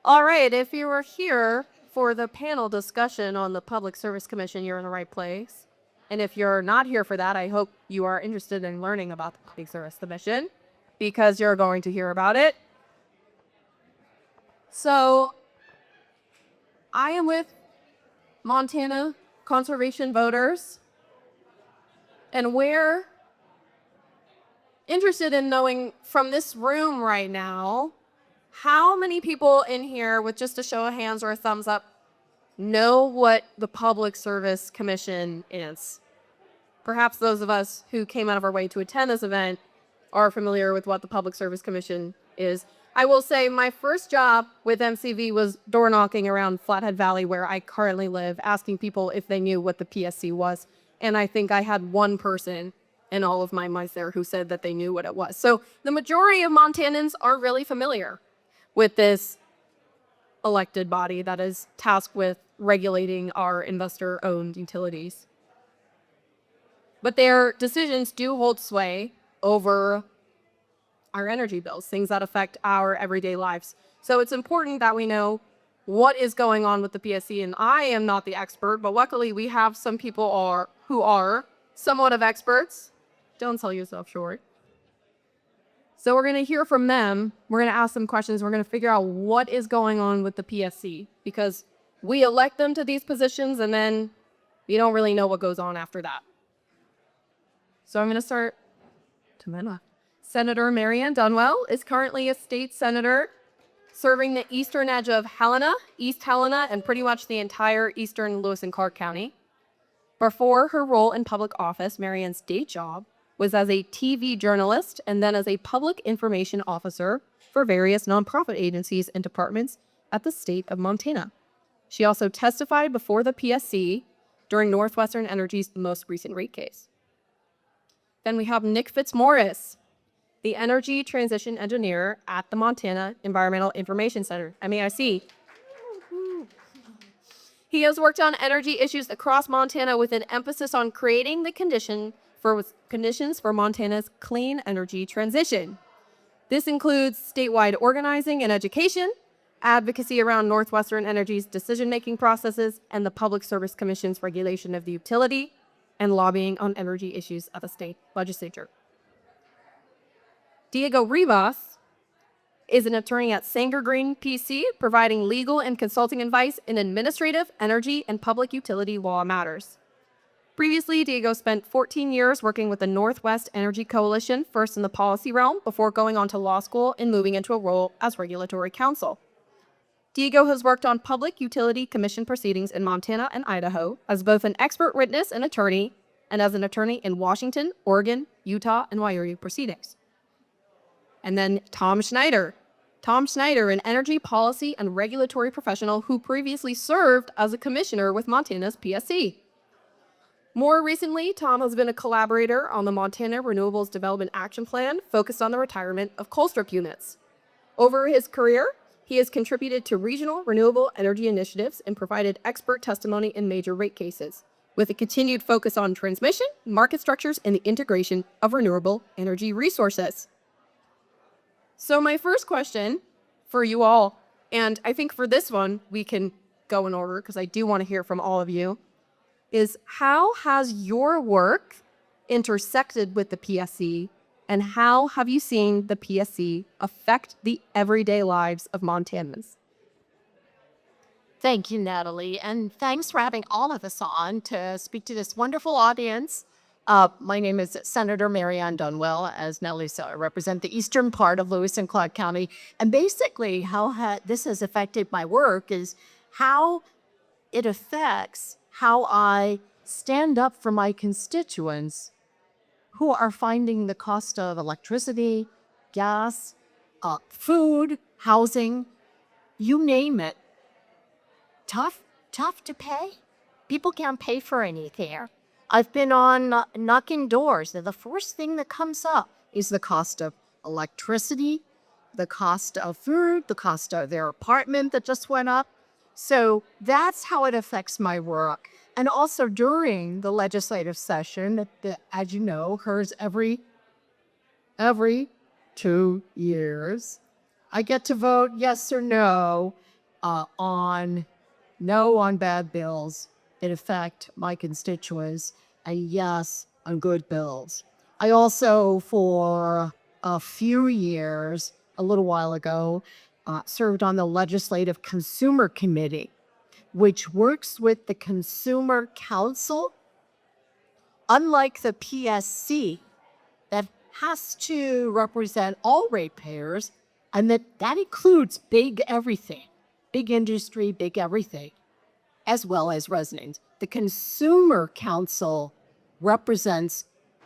All right, if you were here for the panel discussion on the Public Service Commission, you're in the right place. And if you're not here for that, I hope you are interested in learning about the Public Service Commission because you're going to hear about it. So, I am with Montana conservation voters, and we're interested in knowing from this room right now how many people in here, with just a show of hands or a thumbs up, know what the Public Service Commission is. Perhaps those of us who came out of our way to attend this event are familiar with what the Public Service Commission is. I will say my first job with MCV was door knocking around Flathead Valley, where I currently live, asking people if they knew what the PSC was. And I think I had one person in all of my months there who said that they knew what it was. So the majority of Montanans are really familiar with this elected body that is tasked with regulating our investor-owned utilities. But their decisions do hold sway over our energy bills, things that affect our everyday lives. So it's important that we know what is going on with the PSC. And I am not the expert, but luckily we have some people who are somewhat of experts. Don't sell yourself short. So we're going to hear from them. We're going to ask them questions. We're going to figure out what is going on with the PSC because we elect them to these positions and then we don't really know what goes on after that. So I'm going to start to my left. Senator Marianne Dunwell is currently a state senator serving the eastern edge of Helena, East Helena, and pretty much the entire eastern Lewis and Clark County. Before her role in public office, Marianne's day job was as a TV journalist and then as a public information officer for various nonprofit agencies and departments at the state of Montana. She also testified before the PSC during Northwestern Energy's most recent rate case. Then we have Nick Fitzmaurice, the Energy Transition Engineer at the Montana Environmental Information Center, MEIC. He has worked on energy issues across Montana with an emphasis on creating the conditions for Montana's clean energy transition. This includes statewide organizing and education, advocacy around Northwestern Energy's decision-making processes, and the Public Service Commission's regulation of the utility, and lobbying on energy issues at the state legislature. Diego Rivas is an attorney at Sanger Green PC, providing legal and consulting advice in administrative, energy, and public utility law matters. Previously, Diego spent 14 years working with the Northwest Energy Coalition, first in the policy realm, before going on to law school and moving into a role as regulatory counsel. Diego has worked on public utility commission proceedings in Montana and Idaho as both an expert witness and attorney, and as an attorney in Washington, Oregon, Utah, and Wyoming proceedings. And then Tom Schneider. Tom Schneider, an energy policy and regulatory professional who previously served as a commissioner with Montana's PSC. More recently, Tom has been a collaborator on the Montana Renewables Development Action Plan, focused on the retirement of Colstrip units. Over his career, he has contributed to regional renewable energy initiatives and provided expert testimony in major rate cases, with a continued focus on transmission, market structures, and the integration of renewable energy resources. So my first question for you all, and I think for this one, we can go in order because I do want to hear from all of you, is how has your work intersected with the PSC, and how have you seen the PSC affect the everyday lives of Montanans? Thank you, Natalie, and thanks for having all of us on to speak to this wonderful audience. My name is Senator Marianne Dunwell. As Natalie said, I represent the eastern part of Lewis and Clark County. And basically how this has affected my work is how it affects how I stand up for my constituents who are finding the cost of electricity, gas, food, housing, you name it, tough to pay. People can't pay for anything. I've been on knocking doors, and the first thing that comes up is the cost of electricity, the cost of food, the cost of their apartment that just went up. So that's how it affects my work. And also during the legislative session, as you know, occurs every 2 years. I get to vote yes or no on no on bad bills that affect my constituents, and yes, on good bills. I also, for a few years, a little while ago, served on the Legislative Consumer Committee, which works with the Consumer Council. Unlike the PSC, that has to represent all ratepayers, and that includes big everything, big industry, big everything, as well as residents. The Consumer Council represents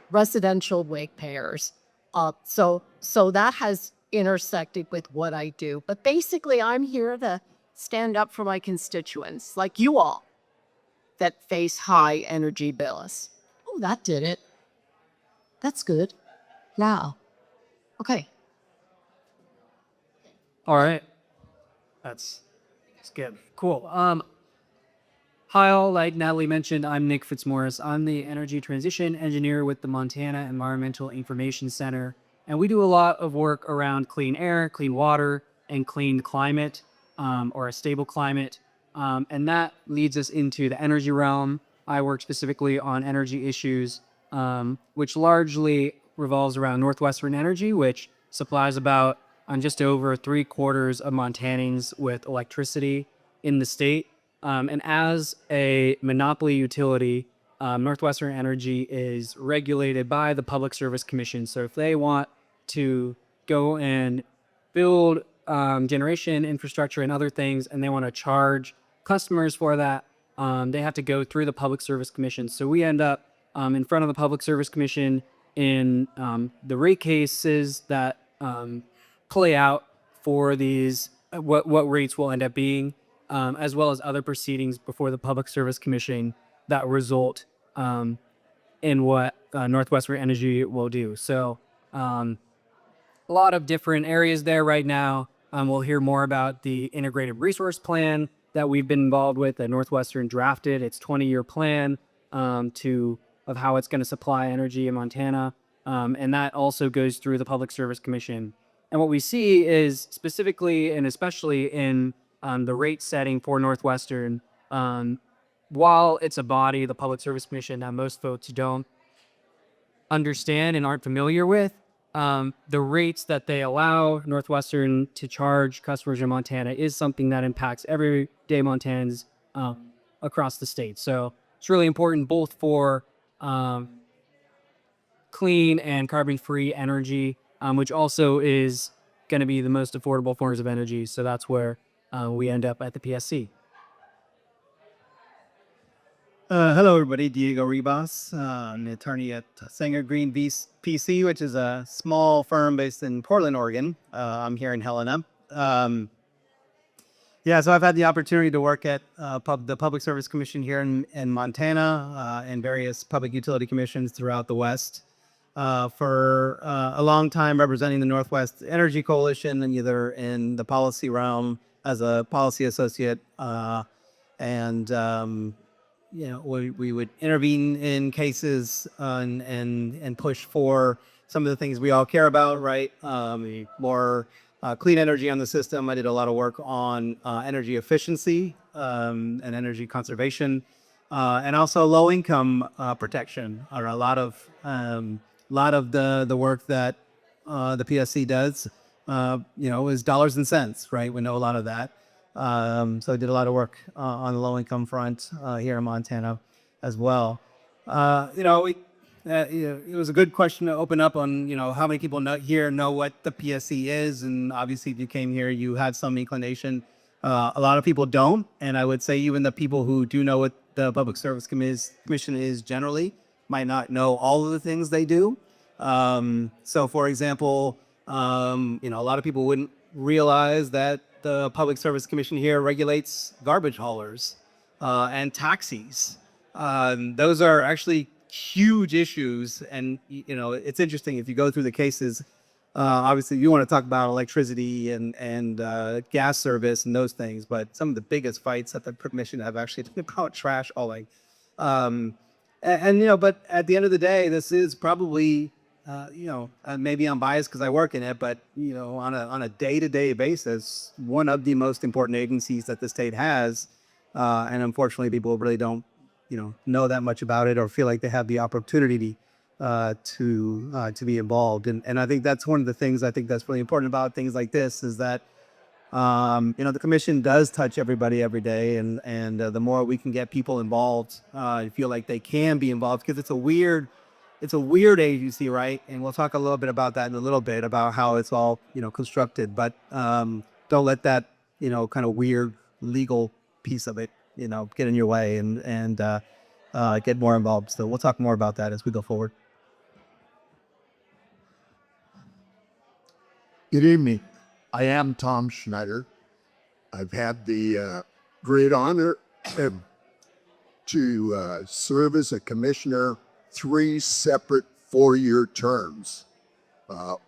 residential ratepayers. So that has intersected with what I do. But basically, I'm here to stand up for my constituents, like you all, that face high energy bills. Oh, that did it. That's good. Now, okay. All right. That's good. Cool. Hi all, like Natalie mentioned, I'm Nick Fitzmaurice. I'm the energy transition engineer with the Montana Environmental Information Center. And we do a lot of work around clean air, clean water, and clean climate, or a stable climate. And that leads us into the energy realm. I work specifically on energy issues, which largely revolves around Northwestern Energy, which supplies about just over 3/4 of Montanans with electricity in the state. And as a monopoly utility, Northwestern Energy is regulated by the Public Service Commission. So if they want to go and build generation infrastructure and other things, and they want to charge customers for that, they have to go through the Public Service Commission. So we end up in front of the Public Service Commission in the rate cases that play out for these, what rates will end up being, as well as other proceedings before the Public Service Commission that result in what Northwestern Energy will do. So a lot of different areas there right now. We'll hear more about the integrated resource plan that we've been involved with that Northwestern drafted. Its 20-year plan of how it's going to supply energy in Montana. And that also goes through the Public Service Commission. And what we see is specifically and especially in the rate setting for Northwestern, while it's a body, the Public Service Commission, that most folks don't understand and aren't familiar with, the rates that they allow Northwestern to charge customers in Montana is something that impacts everyday Montanans across the state. So it's really important both for clean and carbon-free energy, which also is going to be the most affordable forms of energy. So that's where we end up at the PSC. Hello, everybody. Diego Ribas, an attorney at Sanger Green PC, which is a small firm based in Portland, Oregon. I'm here in Helena. So I've had the opportunity to work at the Public Service Commission here in Montana and various public utility commissions throughout the West for a long time, representing the Northwest Energy Coalition, and either in the policy realm as a policy associate we would intervene in cases and push for some of the things we all care about, right? More clean energy on the system. I did a lot of work on energy efficiency and energy conservation, and also low income protection. Are a lot of the work that the PSC does, is dollars and cents, right? We know a lot of that. So I did a lot of work on the low income front here in Montana as well. It was a good question to open up on, how many people know what the PSC is. And obviously, if you came here, you had some inclination. A lot of people don't. And I would say even the people who do know what the Public Service Commission is generally might not know all of the things they do. So, for example, a lot of people wouldn't realize that the Public Service Commission here regulates garbage haulers and taxis. Those are actually huge issues. And, it's interesting if you go through the cases. Obviously, you want to talk about electricity and gas service and those things. But some of the biggest fights at the commission have actually been about trash hauling. But at the end of the day, this is probably maybe I'm biased because I work in it, but on a day-to-day basis, one of the most important agencies that the state has, and unfortunately, people really don't, know that much about it or feel like they have the opportunity to be involved. And I think that's one of the things I think that's really important about things like this is that the commission does touch everybody every day, and the more we can get people involved, feel like they can be involved because it's a weird agency, right? And we'll talk a little bit about that in a little bit about how it's all constructed, but don't let that kind of weird legal piece of it get in your way and get more involved. So we'll talk more about that as we go forward. Good evening. I am Tom Schneider. I've had the great honor to serve as a commissioner 3 separate 4-year terms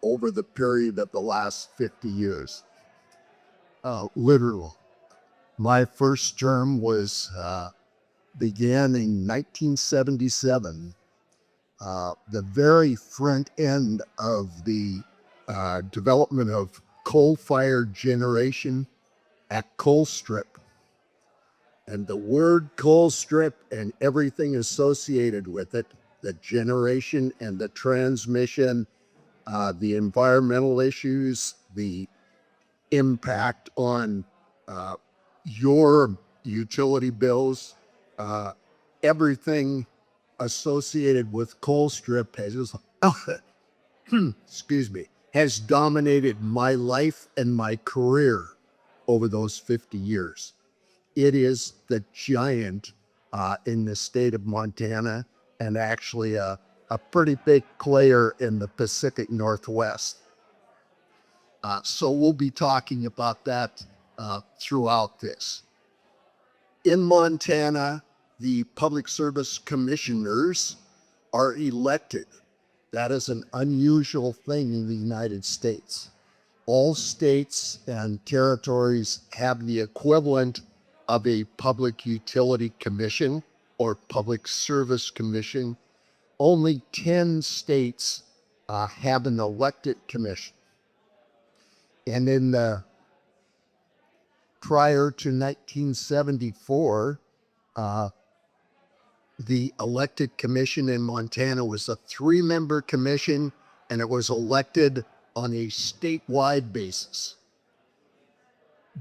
over the period of the last 50 years. Literal. My first term began in 1977. The very front end of the development of coal-fired generation at Coal Strip. And the word Coal Strip and everything associated with it, the generation and the transmission, the environmental issues, the impact on your utility bills, everything associated with Coal Strip has excuse me, has dominated my life and my career over those 50 years. It is the giant in the state of Montana and actually a pretty big player in the Pacific Northwest. So we'll be talking about that throughout this. In Montana, the public service commissioners are elected. That is an unusual thing in the United States. All states and territories have the equivalent of a public utility commission or public service commission. Only 10 states have an elected commission. And in the prior to 1974, the elected commission in Montana was a 3-member commission, and it was elected on a statewide basis.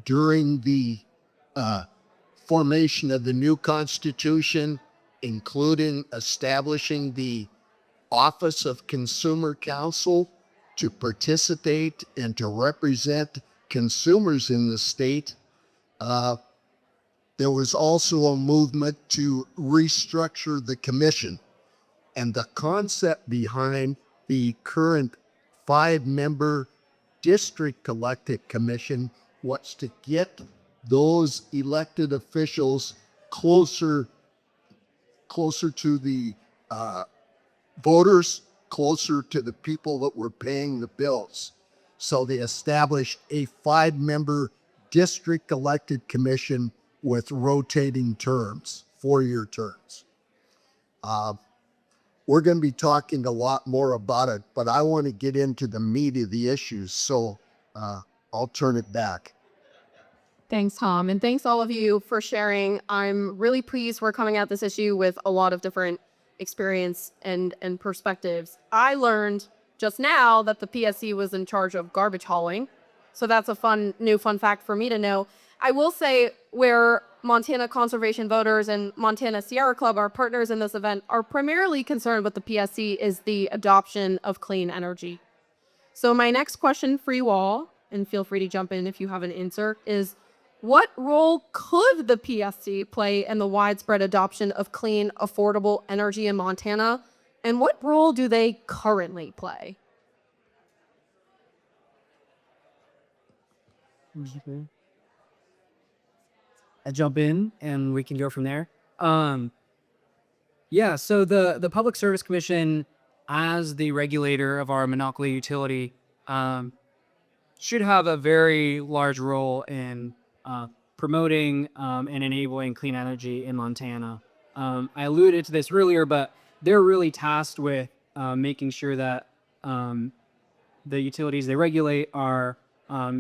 During the formation of the new Constitution, including establishing the Office of Consumer Counsel to participate and to represent consumers in the state, there was also a movement to restructure the commission. And the concept behind the current 5-member district elected commission was to get those elected officials closer to the voters, closer to the people that were paying the bills. So they established a 5-member district elected commission with rotating terms, 4-year terms. We're going to be talking a lot more about it, but I want to get into the meat of the issues, so I'll turn it back. Thanks, Tom. And thanks all of you for sharing. I'm really pleased we're coming at this issue with a lot of different experience and perspectives. I learned just now that the PSC was in charge of garbage hauling. So that's a new fun fact for me to know. I will say where Montana Conservation Voters and Montana Sierra Club, our partners in this event, are primarily concerned with the PSC is the adoption of clean energy. So my next question for you all, and feel free to jump in if you have an answer, is what role could the PSC play in the widespread adoption of clean, affordable energy in Montana? And what role do they currently play? I jump in and we can go from there. Yeah, so the Public Service Commission, as the regulator of our monopoly utility, should have a very large role in promoting and enabling clean energy in Montana. I alluded to this earlier, but they're really tasked with making sure that the utilities they regulate are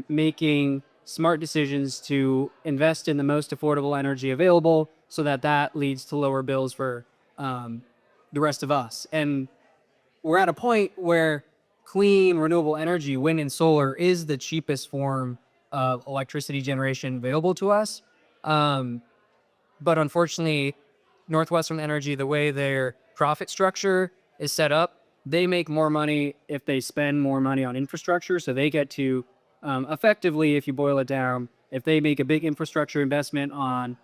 making smart decisions to invest in the most affordable energy available, so that that leads to lower bills for the rest of us. And we're at a point where clean renewable energy, wind and solar, is the cheapest form of electricity generation available to us. But unfortunately, Northwestern Energy, the way their profit structure is set up, they make more money if they spend more money on infrastructure. So they get to effectively, if you boil it down, if they make a big infrastructure investment on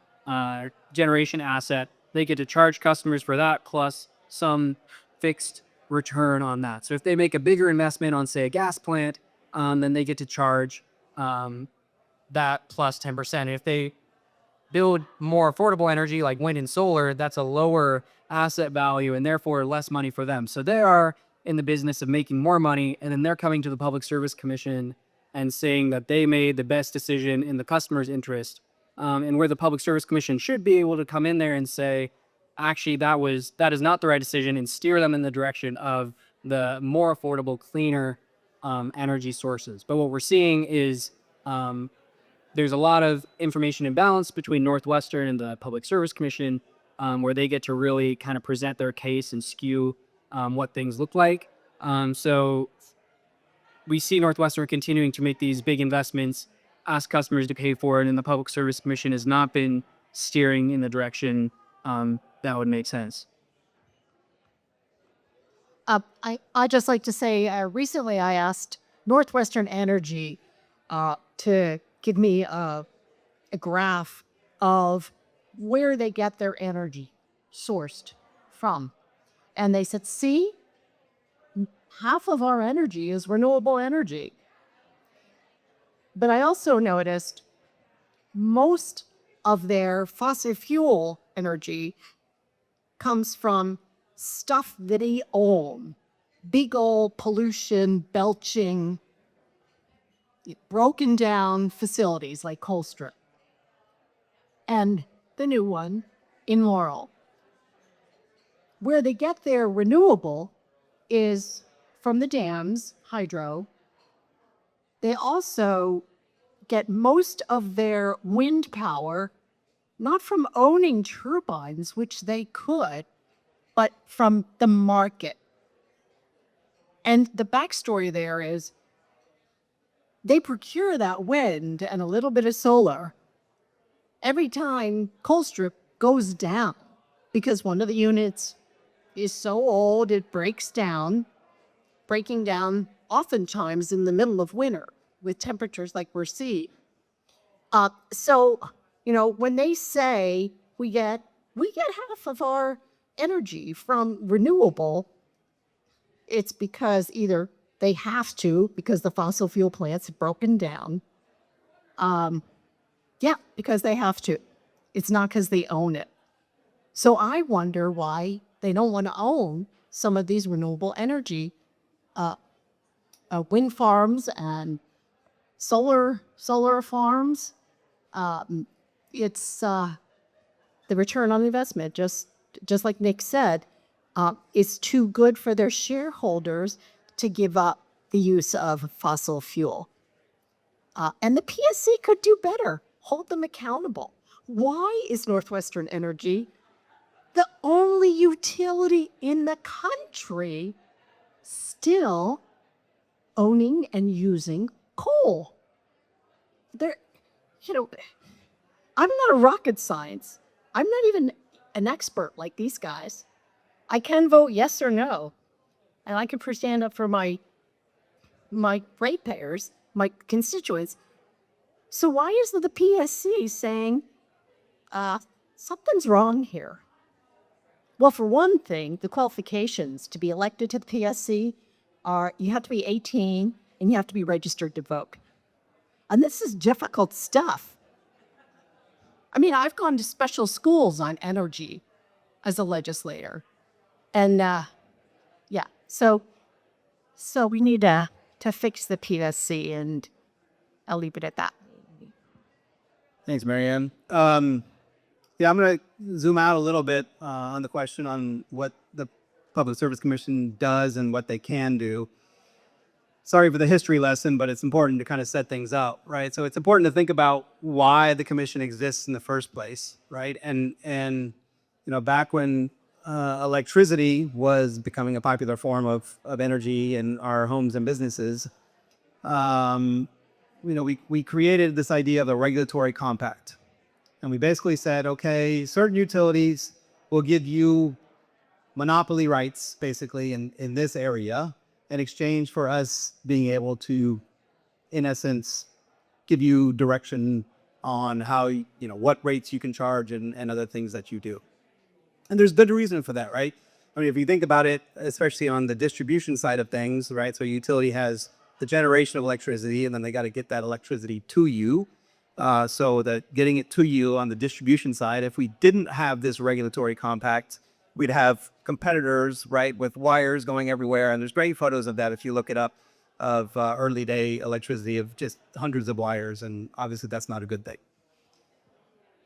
generation asset, they get to charge customers for that plus some fixed return on that. So if they make a bigger investment on, say, a gas plant, then they get to charge that plus 10%. If they build more affordable energy like wind and solar, that's a lower asset value and therefore less money for them. So they are in the business of making more money, and then they're coming to the Public Service Commission and saying that they made the best decision in the customer's interest. And where the Public Service Commission should be able to come in there and say, actually, that is not the right decision, and steer them in the direction of the more affordable, cleaner energy sources. But what we're seeing is there's a lot of information imbalance between Northwestern and the Public Service Commission, where they get to really kind of present their case and skew what things look like. So we see Northwestern continuing to make these big investments, ask customers to pay for it, and the Public Service Commission has not been steering in the direction that would make sense. I just like to say, recently I asked Northwestern Energy to give me a graph of where they get their energy sourced from. And they said, see, half of our energy is renewable energy. But I also noticed most of their fossil fuel energy comes from stuff that they own. Big old pollution, belching, broken down facilities like Colstrip. And the new one in Laurel. Where they get their renewable is from the dams, hydro. They also get most of their wind power not from owning turbines, which they could, but from the market. And the backstory there is they procure that wind and a little bit of solar every time Colstrip goes down, because one of the units is so old it breaks down, breaking down oftentimes in the middle of winter with temperatures like we're seeing. So, when they say we get half of our energy from renewable, it's because either they have to, because the fossil fuel plants have broken down. Because they have to. It's not because they own it. So I wonder why they don't want to own some of these renewable energy wind farms and solar farms. It's the return on investment, just like Nick said, is too good for their shareholders to give up the use of fossil fuel. And the PSC could do better, hold them accountable. Why is Northwestern Energy the only utility in the country still owning and using coal? I'm not a rocket science. I'm not even an expert like these guys. I can vote yes or no, and I can stand up for my ratepayers, my constituents. So why isn't the PSC saying something's wrong here? Well, for one thing, the qualifications to be elected to the PSC are you have to be 18 and you have to be registered to vote. And this is difficult stuff. I mean, I've gone to special schools on energy as a legislator. And so we need to fix the PSC, and I'll leave it at that. Thanks, Marianne. I'm going to zoom out a little bit on the question on what the Public Service Commission does and what they can do. sorry for the history lesson, but it's important to kind of set things up, right? So it's important to think about why the commission exists in the first place, right? And back when electricity was becoming a popular form of energy in our homes and businesses, um, we created this idea of the regulatory compact. And we basically said, okay, certain utilities will give you monopoly rights, basically, in this area in exchange for us being able to, in essence, give you direction on how, what rates you can charge and other things that you do. And there's good reason for that, right? I mean, if you think about it, especially on the distribution side of things, right? So a utility has the generation of electricity, and then they got to get that electricity to you. So that getting it to you on the distribution side, if we didn't have this regulatory compact, we'd have competitors, right, with wires going everywhere. And there's great photos of that if you look it up, of early day electricity of just hundreds of wires. And obviously that's not a good thing.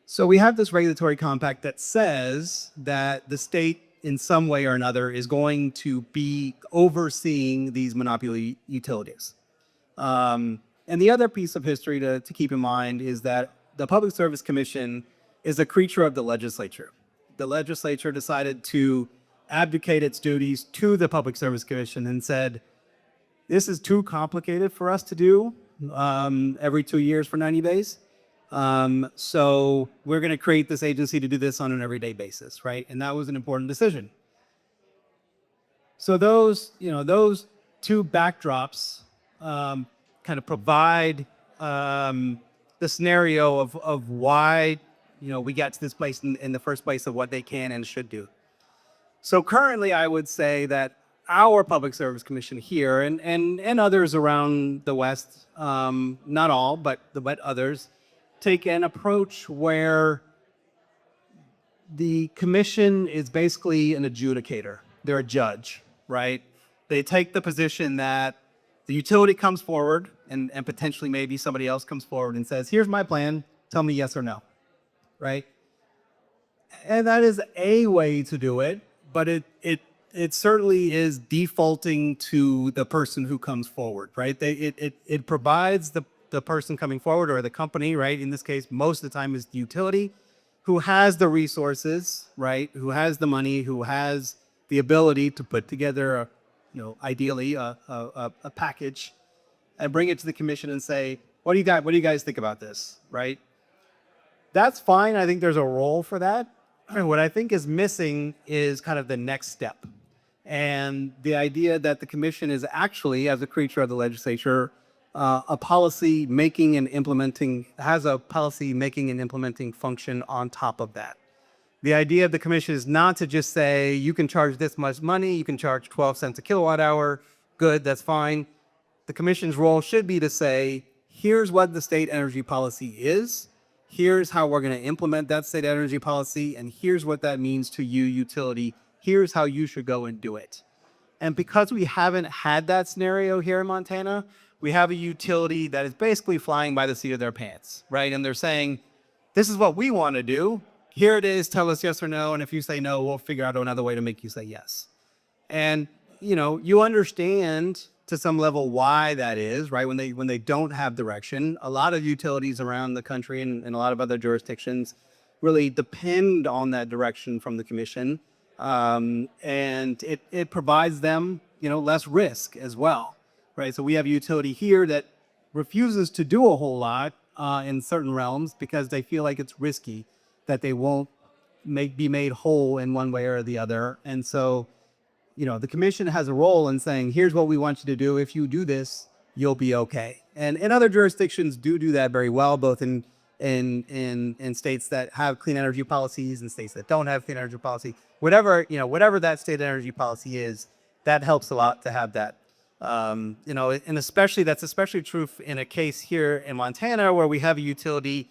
So we have this regulatory compact that says that the state in some way or another is going to be overseeing these monopoly utilities. And the other piece of history to keep in mind is that the Public Service Commission is a creature of the legislature. The legislature decided to abdicate its duties to the Public Service Commission and said, this is too complicated for us to do every 2 years for 90 days. So we're going to create this agency to do this on an everyday basis, right? And that was an important decision. So those two backdrops kind of provide the scenario of why we got to this place in the first place of what they can and should do. So currently, I would say that our Public Service Commission here and others around the West, not all, but others, take an approach where the commission is basically an adjudicator. They're a judge, right? They take the position that the utility comes forward and potentially maybe somebody else comes forward and says, here's my plan, tell me yes or no, right? And that is a way to do it, but it certainly is defaulting to the person who comes forward, right? It provides the person coming forward or the company, right? In this case, most of the time is the utility who has the resources, right? Who has the money, who has the ability to put together, ideally a package and bring it to the commission and say, what do you guys think about this, right? That's fine. I think there's a role for that. What I think is missing is kind of the next step. And the idea that the commission is actually, as a creature of the legislature, has a policy making and implementing function on top of that. The idea of the commission is not to just say, you can charge this much money, you can charge 12 cents a kilowatt hour, good, that's fine. The commission's role should be to say, here's what the state energy policy is, here's how we're going to implement that state energy policy, and here's what that means to you, utility, here's how you should go and do it. And because we haven't had that scenario here in Montana, we have a utility that is basically flying by the seat of their pants, right? And they're saying, this is what we want to do. Here it is, tell us yes or no. And if you say no, we'll figure out another way to make you say yes. And, you understand to some level why that is, right? When they don't have direction, a lot of utilities around the country and a lot of other jurisdictions really depend on that direction from the commission. And it provides them, less risk as well, right? So we have a utility here that refuses to do a whole lot in certain realms because they feel like it's risky, that they won't be made whole in one way or the other. And so, the commission has a role in saying, here's what we want you to do. If you do this, you'll be okay. And other jurisdictions do that very well, both in states that have clean energy policies and states that don't have clean energy policy. Whatever that state energy policy is, that helps a lot to have that. And that's especially true in a case here in Montana where we have a utility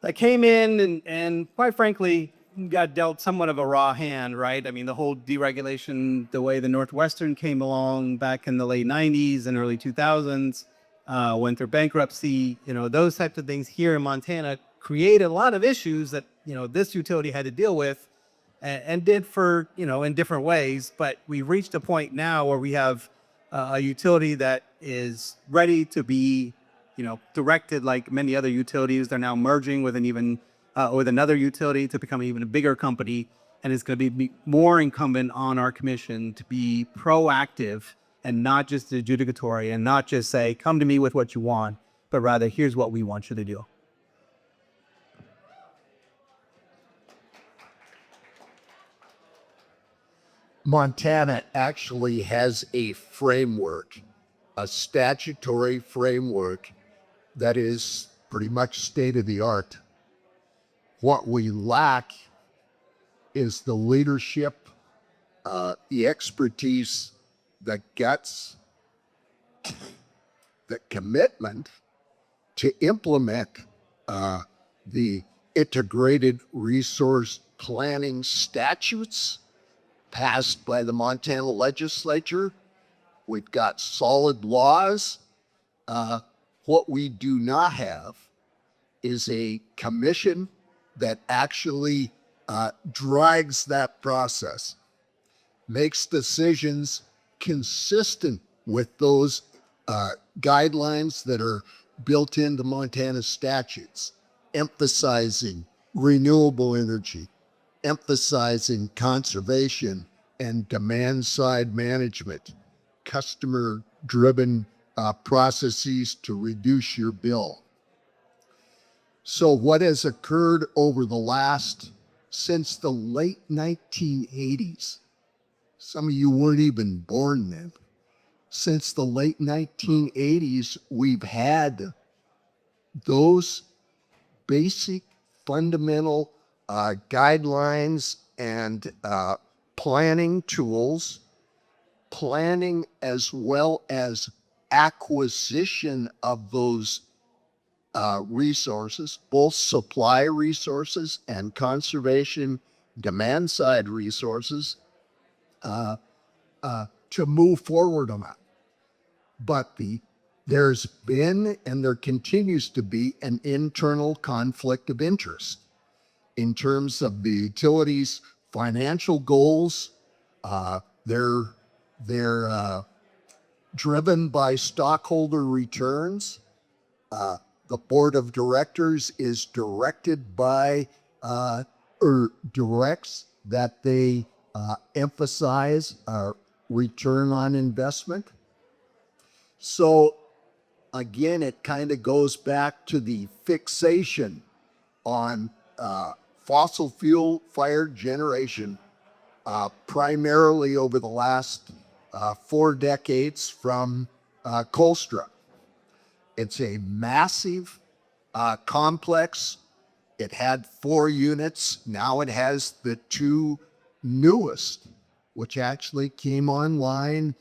that came in and quite frankly got dealt somewhat of a raw hand, right? I mean, the whole deregulation, the way the Northwestern came along back in the late 90s and early 2000s, went through bankruptcy, those types of things here in Montana created a lot of issues that, this utility had to deal with and did for, in different ways. But we've reached a point now where we have a utility that is ready to be, directed like many other utilities. They're now merging with with another utility to become even a bigger company. And it's going to be more incumbent on our commission to be proactive and not just adjudicatory and not just say, come to me with what you want, but rather, here's what we want you to do. Montana actually has a framework, a statutory framework that is pretty much state of the art. What we lack is the leadership, the expertise, the guts, the commitment to implement the integrated resource planning statutes passed by the Montana legislature. We've got solid laws. What we do not have is a commission that actually drives that process, makes decisions consistent with those guidelines that are built into Montana statutes, emphasizing renewable energy, emphasizing conservation and demand side management, customer driven processes to reduce your bill. So what has occurred over since the late 1980s, some of you weren't even born then. Since the late 1980s, we've had those basic fundamental guidelines and planning tools, planning as well as acquisition of those resources, both supply resources and conservation demand side resources, to move forward on that. But there's been and there continues to be an internal conflict of interest in terms of the utilities' financial goals. They're driven by stockholder returns. The board of directors is directed by or directs that they emphasize return on investment. So again, it kind of goes back to the fixation on fossil fuel fired generation, primarily over the last 4 decades from Colstrip. It's a massive complex. It had 4 units. Now it has the 2 newest, which actually came online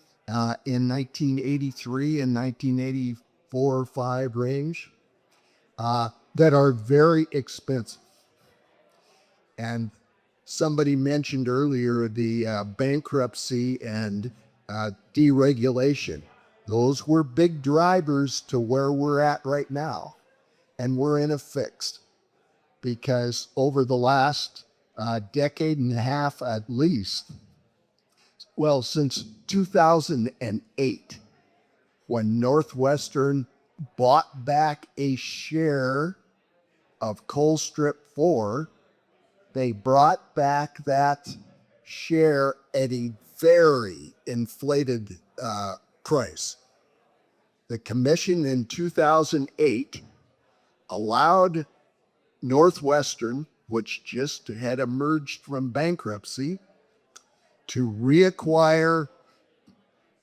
in 1983 and 1984 or 5 range, that are very expensive. And somebody mentioned earlier the bankruptcy and deregulation. Those were big drivers to where we're at right now. And we're in a fix because over the last decade and a half at least, well, since 2008, when Northwestern bought back a share of Colstrip 4, they brought back that share at a very inflated price. The commission in 2008 allowed Northwestern, which just had emerged from bankruptcy, to reacquire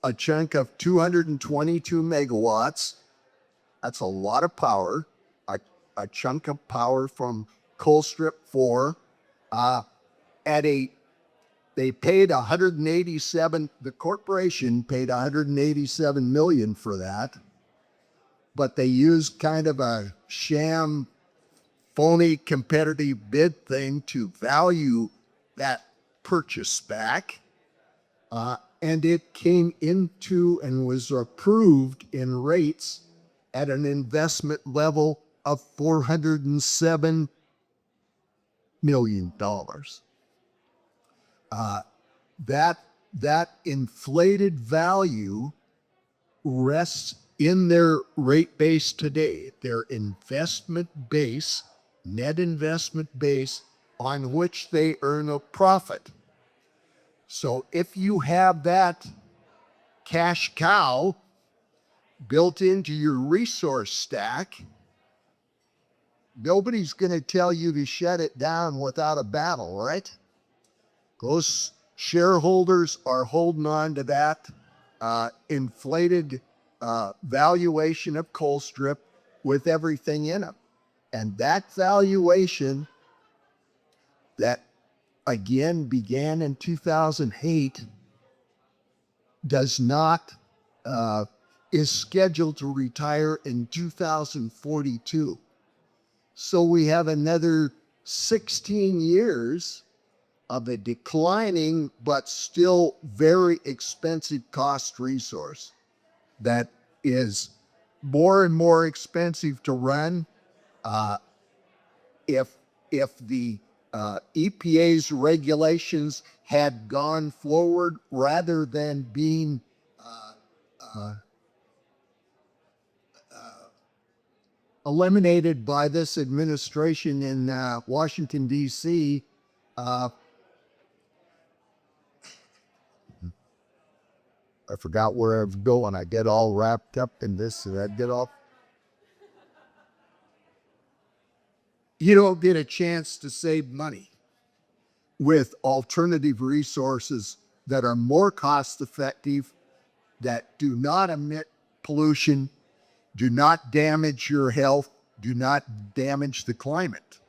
a chunk of 222 megawatts. That's a lot of power, a chunk of power from Colstrip 4. They paid 187, the corporation paid 187 million for that, but they used kind of a sham, phony competitive bid thing to value that purchase back. And it came into and was approved in rates at an investment level of $407 million. That inflated value rests in their rate base today, their investment base, net investment base on which they earn a profit. So if you have that cash cow built into your resource stack, nobody's going to tell you to shut it down without a battle, right? Those shareholders are holding on to that inflated valuation of Colstrip with everything in it. And that valuation that again began in 2008 does not, is scheduled to retire in 2042. So we have another 16 years of a declining but still very expensive cost resource that is more and more expensive to run. If the EPA's regulations had gone forward rather than being eliminated by this administration in Washington, D.C., I forgot where I was going. I get all wrapped up in this and I get all. You don't get a chance to save money with alternative resources that are more cost effective, that do not emit pollution, do not damage your health, do not damage the climate.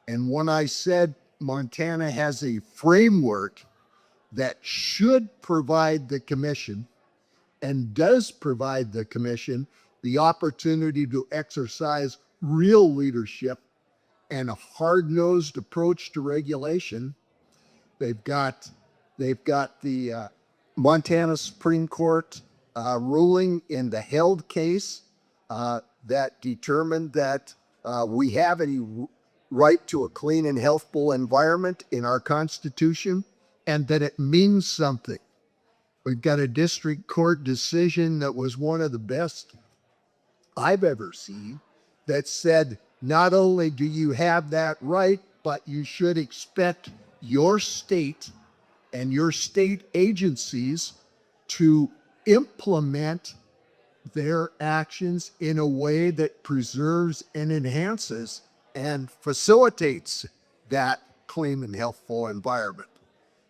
And when I said Montana has a framework that should provide the commission and does provide the commission the opportunity to exercise real leadership and a hard-nosed approach to regulation. They've got the Montana Supreme Court ruling in the Held case that determined that we have a right to a clean and healthful environment in our Constitution, and that it means something. We've got a district court decision that was one of the best I've ever seen that said, not only do you have that right, but you should expect your state and your state agencies to implement their actions in a way that preserves and enhances and facilitates that clean and healthful environment.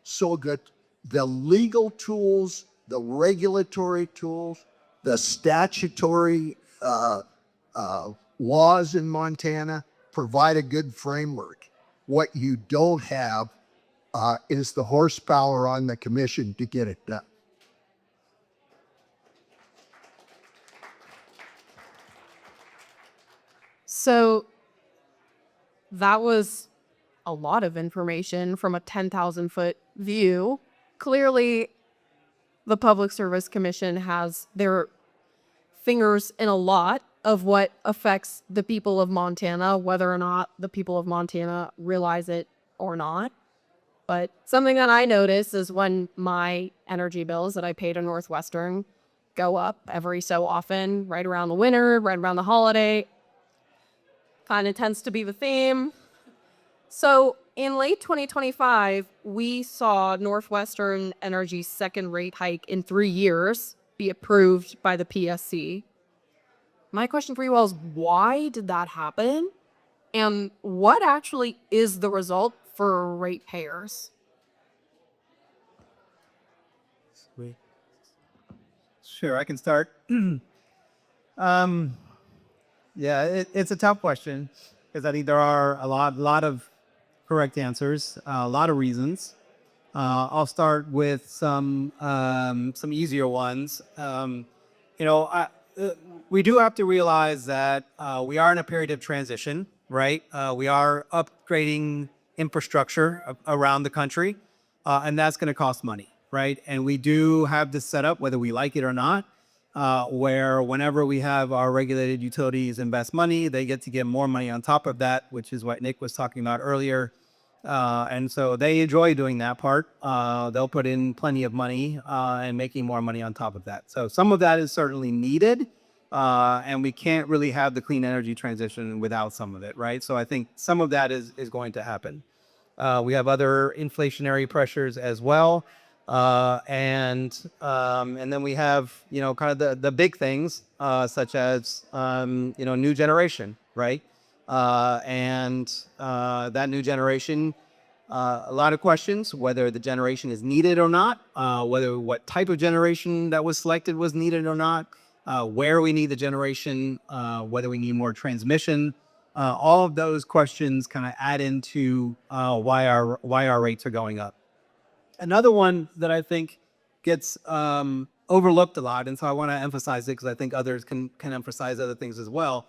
So that the legal tools, the regulatory tools, the statutory laws in Montana provide a good framework. What you don't have is the horsepower on the commission to get it done. So that was a lot of information from a 10,000-foot view. Clearly, the Public Service Commission has their fingers in a lot of what affects the people of Montana, whether or not the people of Montana realize it or not. But something that I notice is when my energy bills that I pay to Northwestern go up every so often, right around the winter, right around the holiday, kind of tends to be the theme. So in late 2025, we saw Northwestern Energy's second rate hike in 3 years be approved by the PSC. My question for you all is, why did that happen? And what actually is the result for ratepayers? Sure, I can start. It's a tough question because I think there are a lot of correct answers, a lot of reasons. I'll start with some easier ones. We do have to realize that we are in a period of transition, right? We are upgrading infrastructure around the country, and that's going to cost money, right? And we do have this set up, whether we like it or not, where whenever we have our regulated utilities invest money, they get to get more money on top of that, which is what Nick was talking about earlier. And so they enjoy doing that part. They'll put in plenty of money and making more money on top of that. So some of that is certainly needed. And we can't really have the clean energy transition without some of it, right? So I think some of that is going to happen. We have other inflationary pressures as well. And then we have, kind of the big things, such as, new generation, right? That new generation, a lot of questions, whether the generation is needed or not, whether what type of generation that was selected was needed or not, where we need the generation, whether we need more transmission. All of those questions kind of add into why our rates are going up. Another one that I think gets overlooked a lot, and so I want to emphasize it because I think others can emphasize other things as well.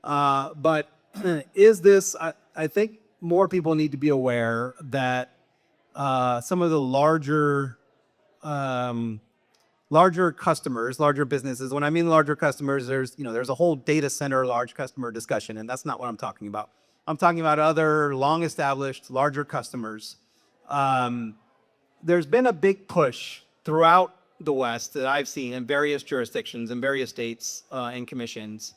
But is this? I think more people need to be aware that some of the larger customers, larger businesses. When I mean larger customers, there's a whole data center large customer discussion, and that's not what I'm talking about. I'm talking about other long-established, larger customers. There's been a big push throughout the West that I've seen in various jurisdictions and various states and commissions.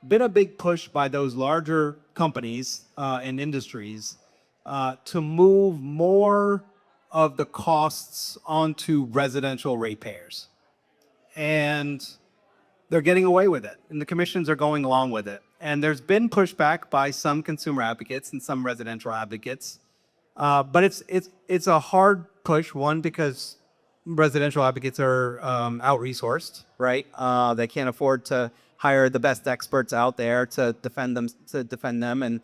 Been a big push by those larger companies and industries to move more of the costs onto residential ratepayers. And they're getting away with it, and the commissions are going along with it. And there's been pushback by some consumer advocates and some residential advocates. But it's a hard push, one, because residential advocates are out-resourced, right? They can't afford to hire the best experts out there to defend them, and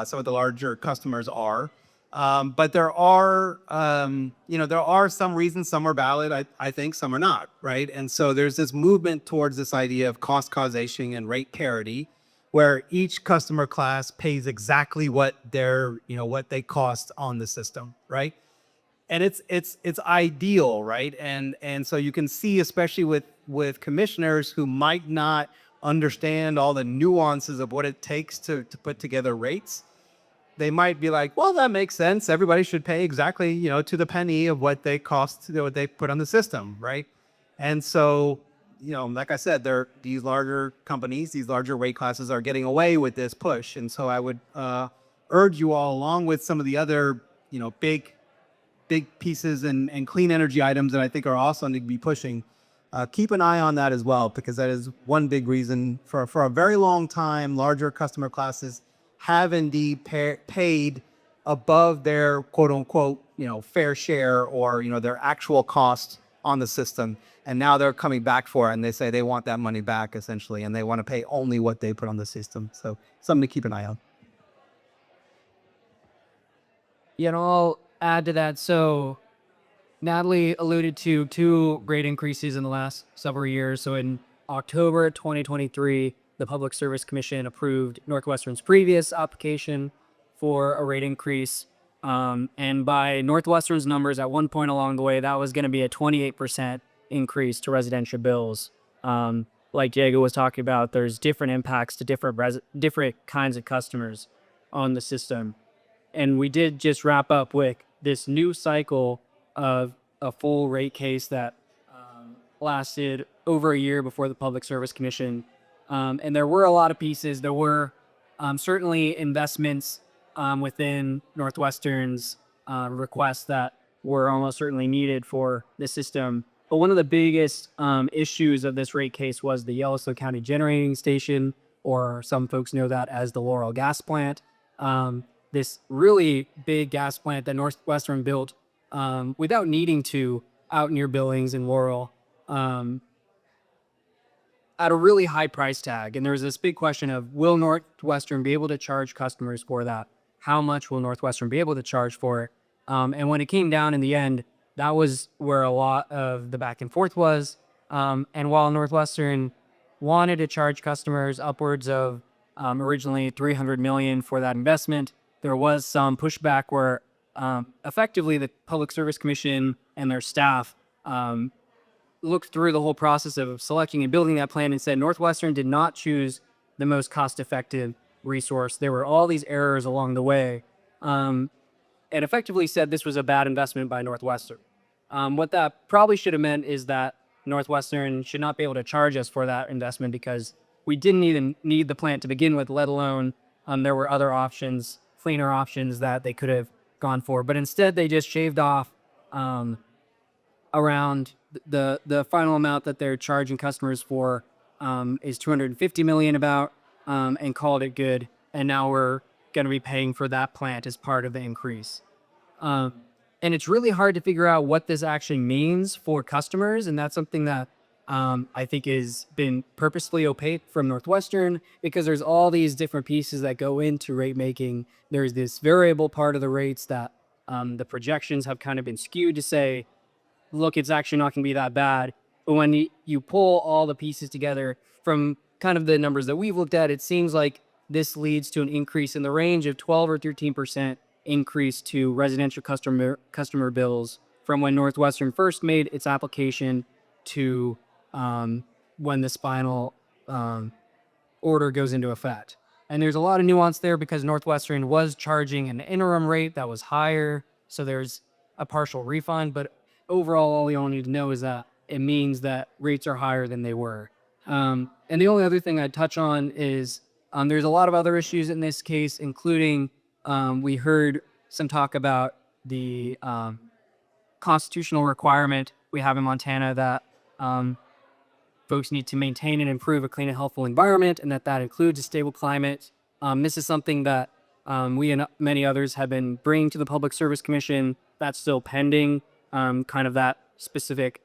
some of the larger customers are. But there are some reasons. Some are valid, I think. Some are not, right? And so there's this movement towards this idea of cost causation and rate parity, where each customer class pays exactly what they cost on the system, right? And it's ideal, right? And so you can see, especially with commissioners who might not understand all the nuances of what it takes to put together rates, they might be like, well, that makes sense. Everybody should pay exactly, to the penny of what they cost, what they put on the system, right? And so, like I said, these larger companies, these larger rate classes are getting away with this push. And so I would urge you all, along with some of the other, big pieces and clean energy items that I think are also need to be pushing, keep an eye on that as well, because that is one big reason for a very long time, larger customer classes have indeed paid above their quote unquote, fair share or, their actual cost on the system. And now they're coming back for it, and they say they want that money back essentially, and they want to pay only what they put on the system. So something to keep an eye on. I'll add to that. So Natalie alluded to 2 rate increases in the last several years. So in October 2023, the Public Service Commission approved Northwestern's previous application for a rate increase. And by Northwestern's numbers, at one point along the way, that was going to be a 28% increase to residential bills. Like Diego was talking about, there's different impacts to different kinds of customers on the system. And we did just wrap up with this new cycle of a full rate case that lasted over a year before the Public Service Commission. And there were a lot of pieces. There were certainly investments within Northwestern's requests that were almost certainly needed for the system. But one of the biggest issues of this rate case was the Yellowstone County Generating Station, or some folks know that as the Laurel Gas Plant. This really big gas plant that Northwestern built without needing to out near Billings and Laurel at a really high price tag. And there's this big question of, will Northwestern be able to charge customers for that? How much will Northwestern be able to charge for it? And when it came down in the end, that was where a lot of the back and forth was. And while Northwestern wanted to charge customers upwards of originally $300 million for that investment, there was some pushback where effectively the Public Service Commission and their staff looked through the whole process of selecting and building that plan and said Northwestern did not choose the most cost-effective resource. There were all these errors along the way. and effectively said this was a bad investment by Northwestern. What that probably should have meant is that Northwestern should not be able to charge us for that investment because we didn't even need the plant to begin with, let alone there were other options, cleaner options that they could have gone for. But instead, they just shaved off around the final amount that they're charging customers for is 250 million about, and called it good. And now we're going to be paying for that plant as part of the increase. And it's really hard to figure out what this actually means for customers. And that's something that I think has been purposefully opaque from Northwestern because there's all these different pieces that go into rate making. There's this variable part of the rates that the projections have kind of been skewed to say, look, it's actually not going to be that bad. But when you pull all the pieces together from kind of the numbers that we've looked at, it seems like this leads to an increase in the range of 12 or 13% increase to residential customer bills from when Northwestern first made its application to when this final order goes into effect. And there's a lot of nuance there because Northwestern was charging an interim rate that was higher, so there's a partial refund. But overall, all you all need to know is that it means that rates are higher than they were. And the only other thing I'd touch on is there's a lot of other issues in this case, including we heard some talk about the constitutional requirement we have in Montana that folks need to maintain and improve a clean and healthful environment, and that includes a stable climate. This is something that we and many others have been bringing to the Public Service Commission. That's still pending, kind of that specific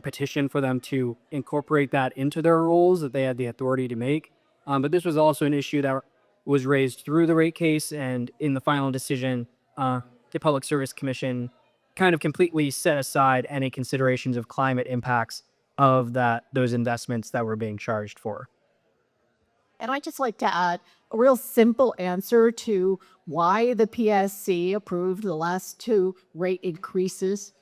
petition for them to incorporate that into their rules that they had the authority to make. But this was also an issue that was raised through the rate case, and in the final decision, the Public Service Commission kind of completely set aside any considerations of climate impacts of those investments that were being charged for. And I'd just like to add a real simple answer to why the PSC approved the last two rate increases,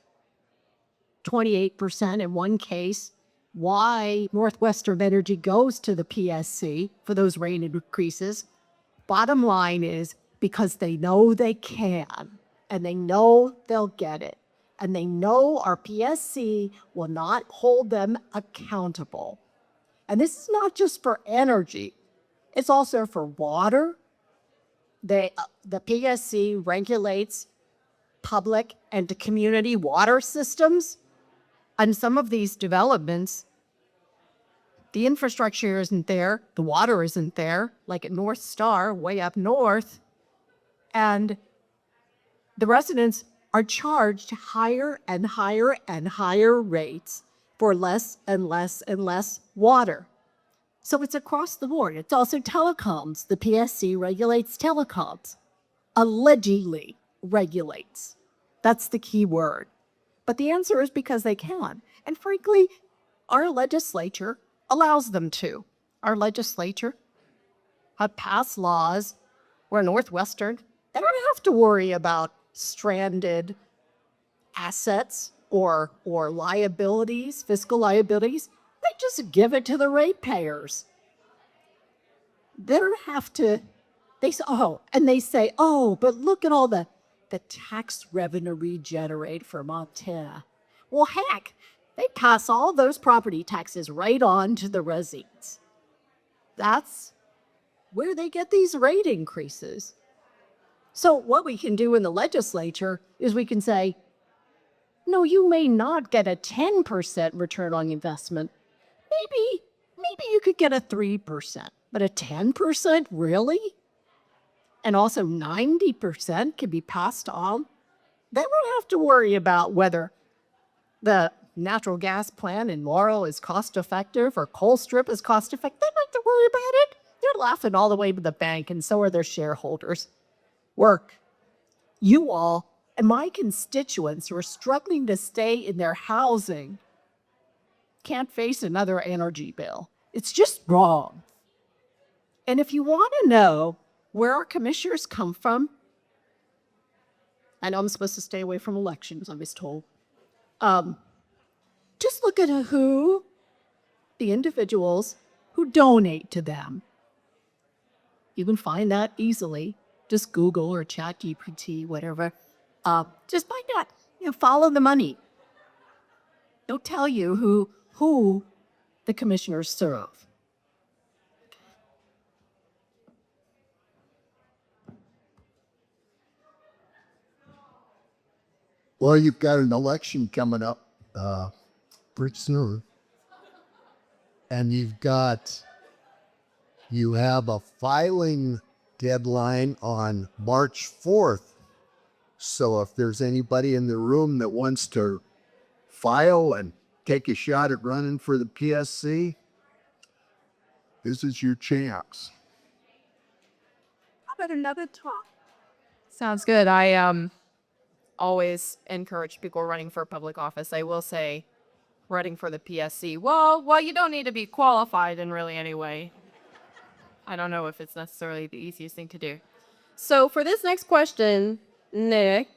28% in one case, why Northwestern Energy goes to the PSC for those rate increases. Bottom line is because they know they can, and they know they'll get it, and they know our PSC will not hold them accountable. And this is not just for energy. It's also for water. The PSC regulates public and community water systems. And some of these developments, the infrastructure isn't there, the water isn't there, like at North Star, way up north. And the residents are charged higher and higher and higher rates for less and less and less water. So it's across the board. It's also telecoms. The PSC regulates telecoms, allegedly regulates. That's the key word. But the answer is because they can. And frankly, our legislature allows them to. Our legislature had passed laws where Northwestern, they don't have to worry about stranded assets or liabilities, fiscal liabilities. They just give it to the ratepayers. They don't have to, they say, but look at all the tax revenue we generate for Montana. Well, heck, they pass all those property taxes right on to the residents. That's where they get these rate increases. So what we can do in the legislature is we can say, no, you may not get a 10% return on investment. Maybe you could get a 3%, but a 10%, really? And also 90% can be passed on. They won't have to worry about whether the natural gas plant in Laurel is cost effective or Colstrip is cost effective. They don't have to worry about it. They're laughing all the way to the bank, and so are their shareholders. Work. You all and my constituents who are struggling to stay in their housing can't face another energy bill. It's just wrong. And if you want to know where our commissioners come from, I know I'm supposed to stay away from elections, I was told. Just look at the individuals who donate to them. You can find that easily. Just Google or ChatGPT, whatever. just by not, follow the money. They'll tell you who the commissioners serve. Well, you've got an election coming up pretty soon, and you have a filing deadline on March 4th. So if there's anybody in the room that wants to file and take a shot at running for the PSC, this is your chance. How about another talk? Sounds good. I always encourage people running for public office. I will say, running for the PSC. Well, you don't need to be qualified in really any way. I don't know if it's necessarily the easiest thing to do. So for this next question, Nick,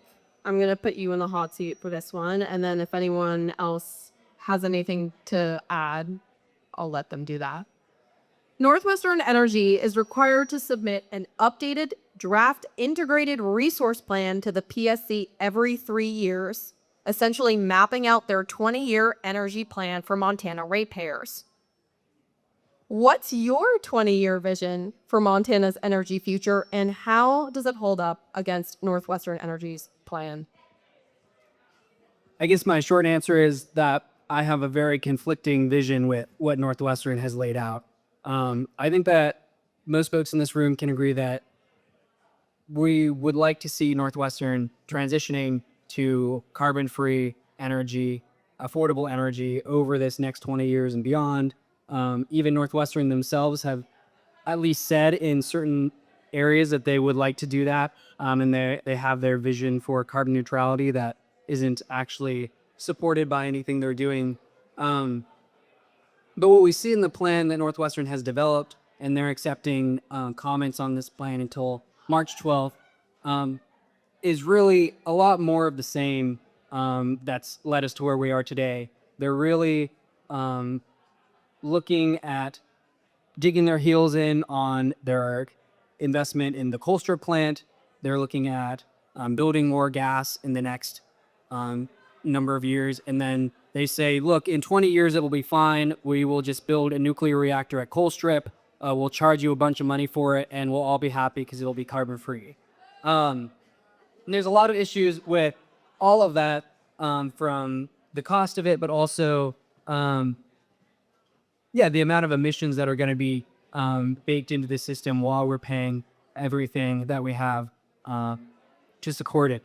I'm going to put you in the hot seat for this one. And then if anyone else has anything to add, I'll let them do that. Northwestern Energy is required to submit an updated draft integrated resource plan to the PSC every 3 years, essentially mapping out their 20-year energy plan for Montana ratepayers. What's your 20-year vision for Montana's energy future, and how does it hold up against Northwestern Energy's plan? I guess my short answer is that I have a very conflicting vision with what Northwestern has laid out. I think that most folks in this room can agree that we would like to see Northwestern transitioning to carbon-free energy, affordable energy over this next 20 years and beyond. Even Northwestern themselves have at least said in certain areas that they would like to do that. And they have their vision for carbon neutrality that isn't actually supported by anything they're doing. But what we see in the plan that Northwestern has developed, and they're accepting comments on this plan until March 12th, is really a lot more of the same that's led us to where we are today. They're really looking at digging their heels in on their investment in the Colstrip plant. They're looking at building more gas in the next number of years. And then they say, look, in 20 years, it will be fine. We will just build a nuclear reactor at Colstrip. We'll charge you a bunch of money for it, and we'll all be happy because it'll be carbon free. And there's a lot of issues with all of that, from the cost of it, but also, the amount of emissions that are going to be baked into the system while we're paying everything that we have to support it.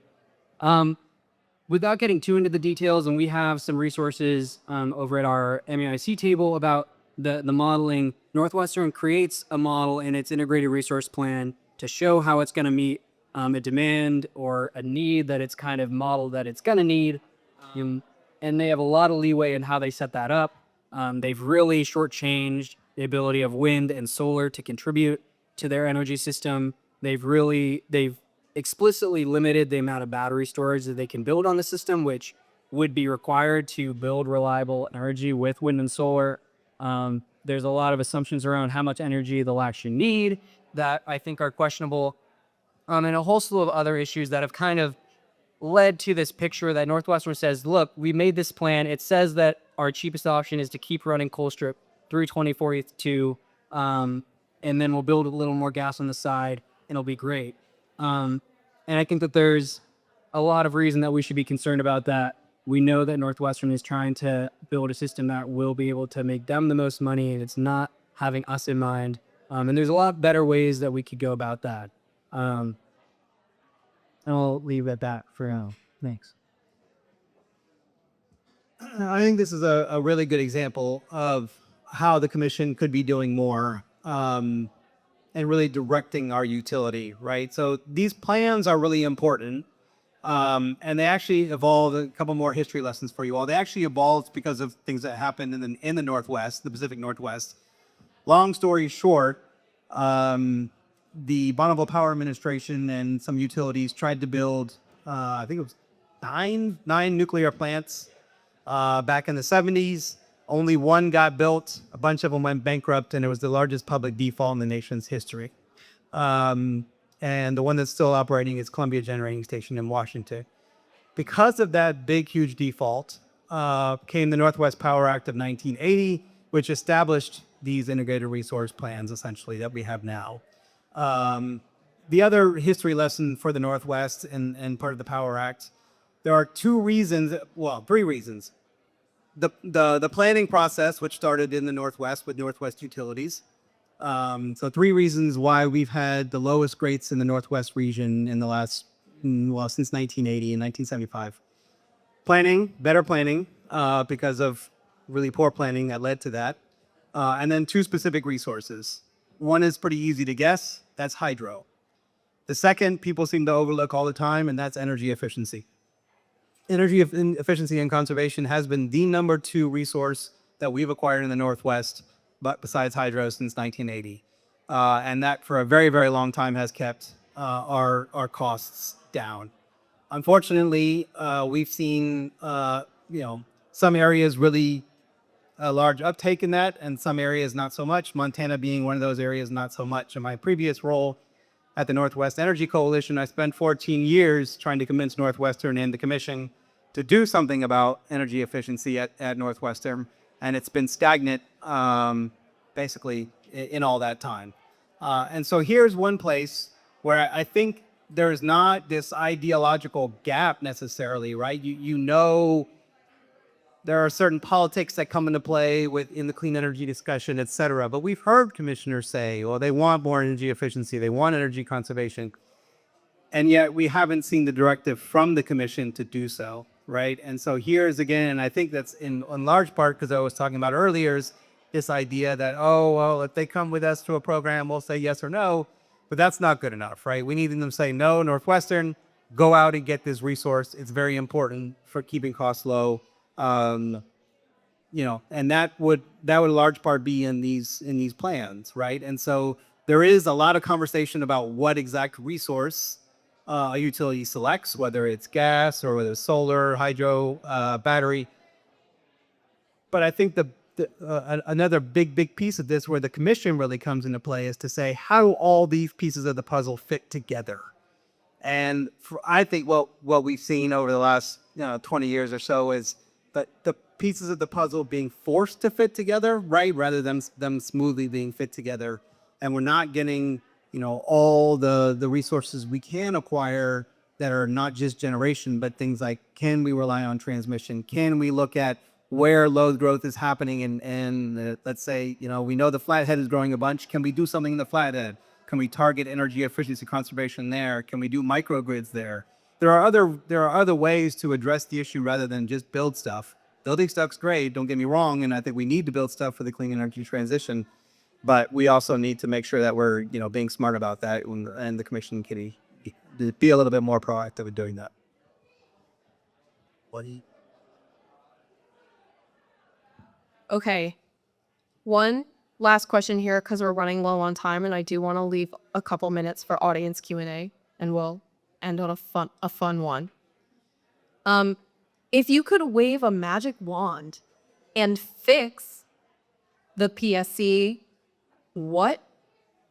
Without getting too into the details, and we have some resources over at our MEIC table about the modeling, Northwestern creates a model in its integrated resource plan to show how it's going to meet a demand or a need that it's kind of modeled that it's going to need. And they have a lot of leeway in how they set that up. They've really shortchanged the ability of wind and solar to contribute to their energy system. They've explicitly limited the amount of battery storage that they can build on the system, which would be required to build reliable energy with wind and solar. There's a lot of assumptions around how much energy they'll actually need that I think are questionable. And a whole slew of other issues that have kind of led to this picture that Northwestern says, look, we made this plan. It says that our cheapest option is to keep running Colstrip through 2042, and then we'll build a little more gas on the side, and it'll be great. And I think that there's a lot of reason that we should be concerned about that. We know that Northwestern is trying to build a system that will be able to make them the most money, and it's not having us in mind. And there's a lot better ways that we could go about that. And I'll leave it at that for now. Thanks. I think this is a really good example of how the commission could be doing more and really directing our utility, right? So these plans are really important. And they actually evolved. A couple more history lessons for you all. They actually evolved because of things that happened in the Northwest, the Pacific Northwest. Long story short, the Bonneville Power Administration and some utilities tried to build, I think it was nine nuclear plants back in the 70s. Only one got built. A bunch of them went bankrupt, and it was the largest public default in the nation's history. And and the one that's still operating is Columbia Generating Station in Washington. Because of that big, huge default, came the Northwest Power Act of 1980, which established these integrated resource plans, essentially, that we have now. The other history lesson for the Northwest and part of the Power Act, there are three reasons. The planning process, which started in the Northwest with Northwest Utilities. So three reasons why we've had the lowest rates in the Northwest region in the last, since 1980 and 1975. Better planning, because of really poor planning that led to that. And then two specific resources. One is pretty easy to guess, that's hydro. The second, people seem to overlook all the time, and that's energy efficiency. Energy efficiency and conservation has been the number 2 resource that we've acquired in the Northwest, but besides hydro, since 1980. And that for a very, very long time has kept our costs down. Unfortunately, we've seen some areas really a large uptake in that, and some areas not so much. Montana being one of those areas, not so much. In my previous role at the Northwest Energy Coalition, I spent 14 years trying to convince Northwestern and the Commission to do something about energy efficiency at Northwestern, and it's been stagnant basically in all that time. And so here's one place where I think there's not this ideological gap necessarily, right? You know, there are certain politics that come into play in the clean energy discussion, et cetera. But we've heard commissioners say, well, they want more energy efficiency, they want energy conservation. And yet we haven't seen the directive from the commission to do so, right? And so here's again, I think that's in large part because I was talking about earlier, is this idea that, oh, well, if they come with us to a program, we'll say yes or no. But that's not good enough, right? We need them to say, no, Northwestern, go out and get this resource. It's very important for keeping costs low. And that would in large part be in these plans, right? And so there is a lot of conversation about what exact resource a utility selects, whether it's gas or whether it's solar, hydro, battery. But I think another big piece of this where the commission really comes into play is to say, how do all these pieces of the puzzle fit together? And I think what we've seen over the last 20 years or so is that the pieces of the puzzle being forced to fit together, right, rather than them smoothly being fit together. And we're not getting all the resources we can acquire that are not just generation, but things like, can we rely on transmission? Can we look at where load growth is happening? And let's say, we know the Flathead is growing a bunch. Can we do something in the Flathead? Can we target energy efficiency conservation there? Can we do microgrids there? There are other ways to address the issue rather than just build stuff. Building stuff's great, don't get me wrong, and I think we need to build stuff for the clean energy transition. But we also need to make sure that we're, being smart about that, and the commission can be a little bit more proactive in doing that. Okay. One last question here, because we're running low on time, and I do want to leave a couple minutes for audience Q&A, and we'll end on a fun one. If you could wave a magic wand and fix the PSC, what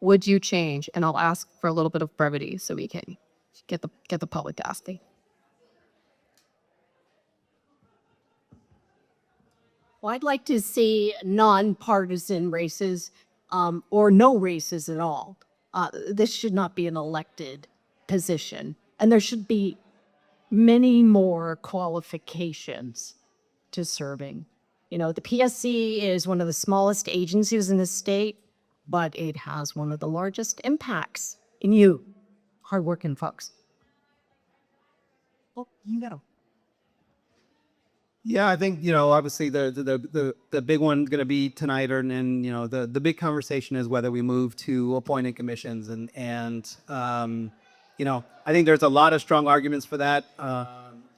would you change? And I'll ask for a little bit of brevity so we can get the public asking. Well, I'd like to see nonpartisan races or no races at all. This should not be an elected position. And there should be many more qualifications to serving. The PSC is one of the smallest agencies in the state, but it has one of the largest impacts in you, hardworking folks. Well, Yeah, I think obviously the big one's going to be tonight, and the big conversation is whether we move to appointed commissions, and I think there's a lot of strong arguments for that.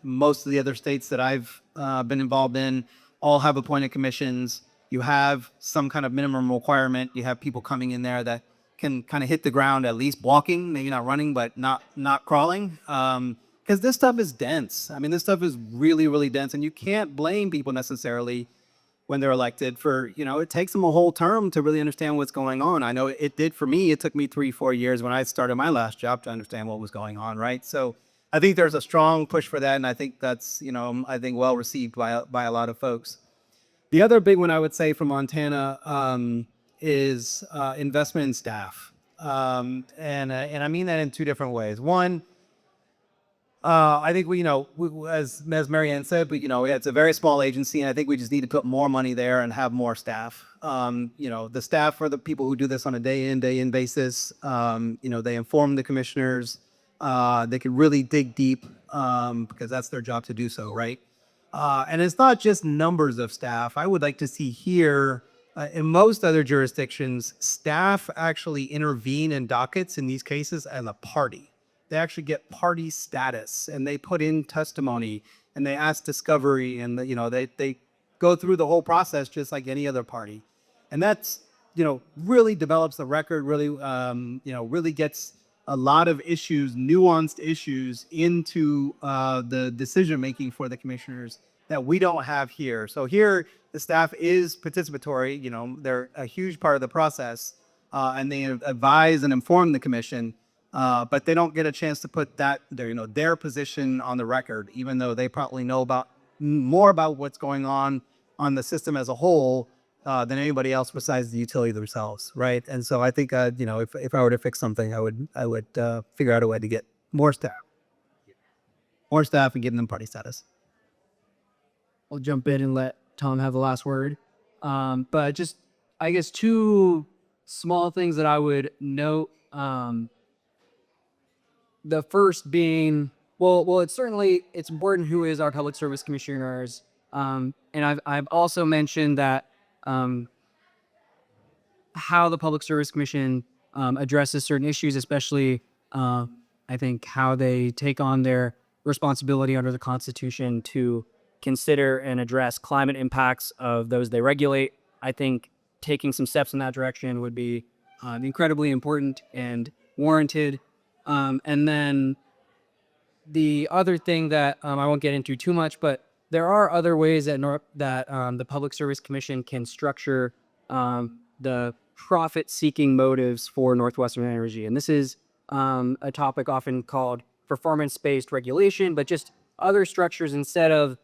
Most of the other states that I've been involved in all have appointed commissions. You have some kind of minimum requirement. You have people coming in there that can kind of hit the ground, at least walking, maybe not running, but not crawling. Because this stuff is dense. I mean, this stuff is really, really dense, and you can't blame people necessarily when they're elected for, it takes them a whole term to really understand what's going on. I know it did for me. It took me 3-4 years when I started my last job to understand what was going on, right? So I think there's a strong push for that, and I think that's, I think well received by a lot of folks. The other big one I would say from Montana is investment in staff, and I mean that in two different ways. One, I think as Marianne said, but it's a very small agency, and I think we just need to put more money there and have more staff. The staff are the people who do this on a day in basis. They inform the commissioners. They can really dig deep because that's their job to do so, right? And it's not just numbers of staff. I would like to see here, in most other jurisdictions, staff actually intervene in dockets in these cases as a party. They actually get party status, and they put in testimony, and they ask discovery, and they go through the whole process just like any other party. And that's really develops the record, really gets a lot of issues, nuanced issues, into the decision making for the commissioners that we don't have here. So here the staff is participatory. They're a huge part of the process, and they advise and inform the commission. But they don't get a chance to put their position on the record, even though they probably know more about what's going on the system as a whole than anybody else besides the utility themselves, right? And so I think if I were to fix something, I would figure out a way to get more staff, and give them party status. I'll jump in and let Tom have the last word. But just, I guess, two small things that I would note. The first being, it's important who is our public service commissioners. And I've also mentioned that how the Public Service Commission addresses certain issues, especially I think how they take on their responsibility under the Constitution to consider and address climate impacts of those they regulate. I think taking some steps in that direction would be incredibly important and warranted. And then the other thing that I won't get into too much, but there are other ways that the Public Service Commission can structure the profit-seeking motives for Northwestern Energy. And this is a topic often called performance-based regulation, but just other structures instead of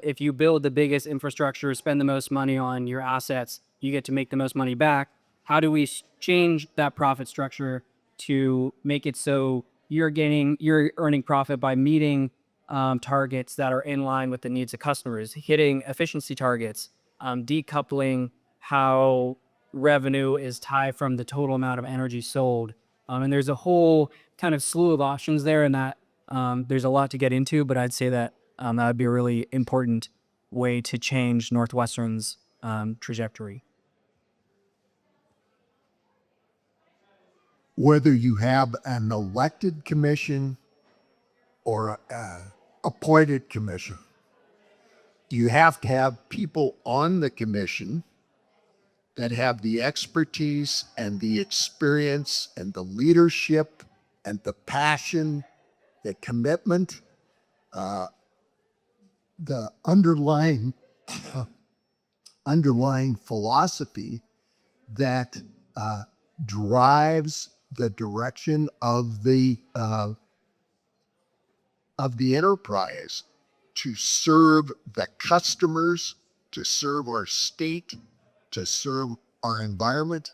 if you build the biggest infrastructure, spend the most money on your assets, you get to make the most money back. How do we change that profit structure to make it so you're earning profit by meeting targets that are in line with the needs of customers, hitting efficiency targets, decoupling how revenue is tied from the total amount of energy sold. And there's a whole kind of slew of options there, and that there's a lot to get into, but I'd say that that would be a really important way to change Northwestern's trajectory. Whether you have an elected commission or an appointed commission, you have to have people on the commission that have the expertise and the experience and the leadership and the passion, the commitment, the underlying philosophy that drives the direction of the enterprise to serve the customers, to serve our state, to serve our environment.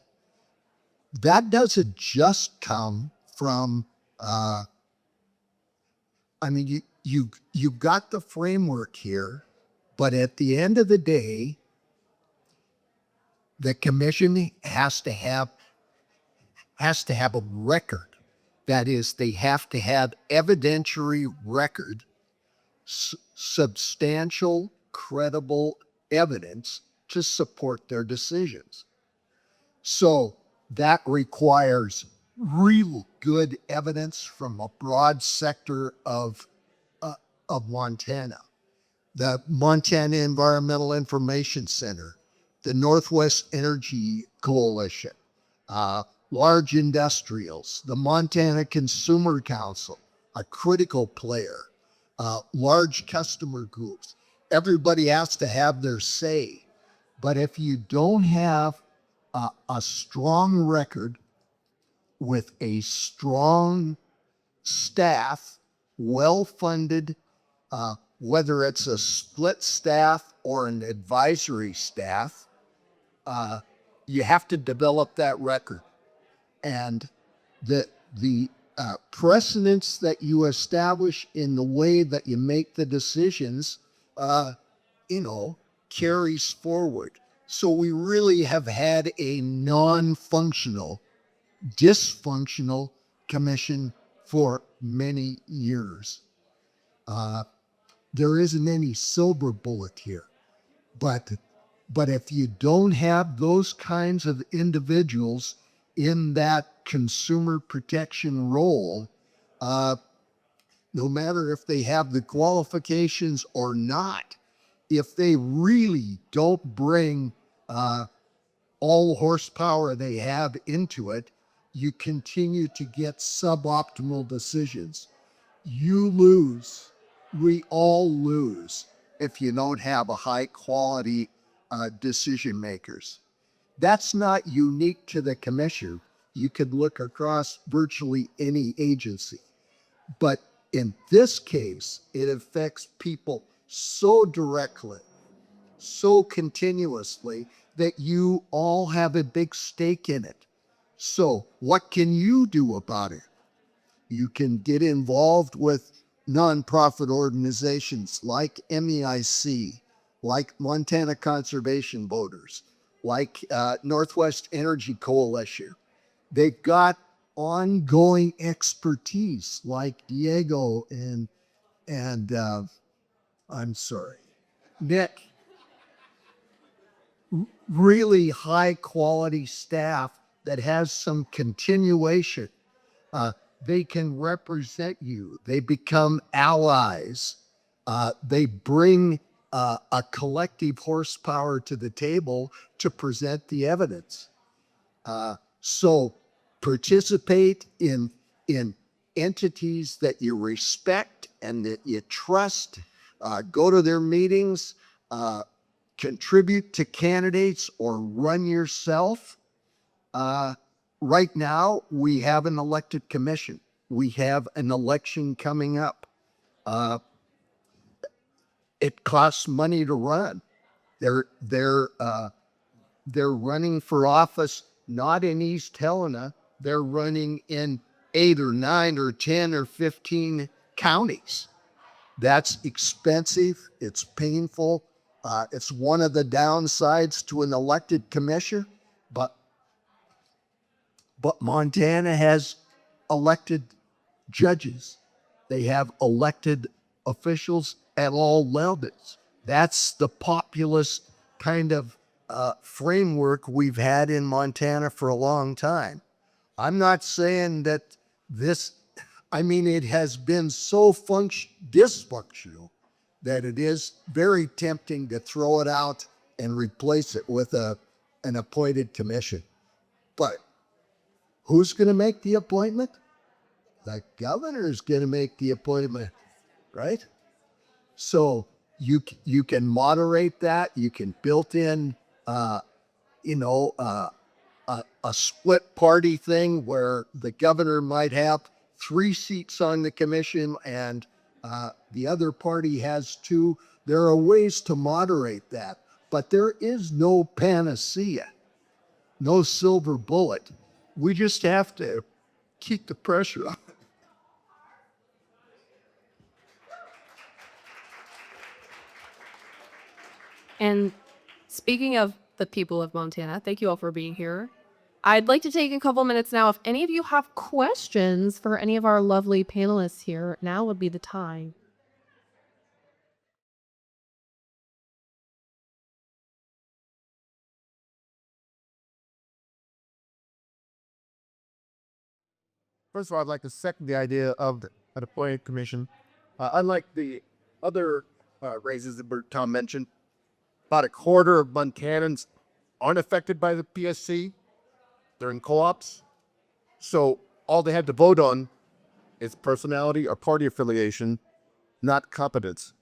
That doesn't just come from, you've got the framework here, but at the end of the day, the commission has to have a record. That is, they have to have evidentiary record, substantial, credible evidence to support their decisions. So that requires real good evidence from a broad sector of Montana. The Montana Environmental Information Center, the Northwest Energy Coalition, large industrials, the Montana Consumer Council, a critical player, large customer groups. Everybody has to have their say. But if you don't have a strong record with a strong staff, well funded, whether it's a split staff or an advisory staff, you have to develop that record. And the precedents that you establish in the way that you make the decisions, you know, carries forward. So we really have had a non-functional, dysfunctional commission for many years. There isn't any silver bullet here, but if you don't have those kinds of individuals in that consumer protection role, no matter if they have the qualifications or not, if they really don't bring all the horsepower they have into it, you continue to get suboptimal decisions. You lose. We all lose if you don't have a high quality decision makers. That's not unique to the commission. You could look across virtually any agency. But in this case, it affects people so directly, so continuously, that you all have a big stake in it. So what can you do about it? You can get involved with nonprofit organizations like MEIC, like Montana Conservation Voters, like Northwest Energy Coalition. They've got ongoing expertise like Diego and I'm sorry, Nick. Really high quality staff that has some continuation. They can represent you. They become allies. They bring a collective horsepower to the table to present the evidence. So participate in entities that you respect and that you trust. Go to their meetings. Contribute to candidates or run yourself. Right now, we have an elected commission. We have an election coming up. It costs money to run. They're running for office not in East Helena. They're running in 8 or 9 or 10 or 15 counties. That's expensive. It's painful. It's one of the downsides to an elected commissioner, but Montana has elected judges. They have elected officials at all levels. That's the populist kind of framework we've had in Montana for a long time. I'm not saying that it has been so dysfunctional that it is very tempting to throw it out and replace it with an appointed commission. But who's going to make the appointment? The governor is going to make the appointment, right? So you can moderate that. You can build in, a split party thing where the governor might have 3 seats on the commission and the other party has 2. There are ways to moderate that, but there is no panacea, no silver bullet. We just have to keep the pressure on. And speaking of the people of Montana, thank you all for being here. I'd like to take a couple minutes now. If any of you have questions for any of our lovely panelists here, now would be the time. First of all, I'd like to second the idea of an appointed commission. Unlike the other raises that Tom mentioned, about a quarter of Montanans aren't affected by the PSC. They're in co-ops. So all they have to vote on is personality or party affiliation, not competence.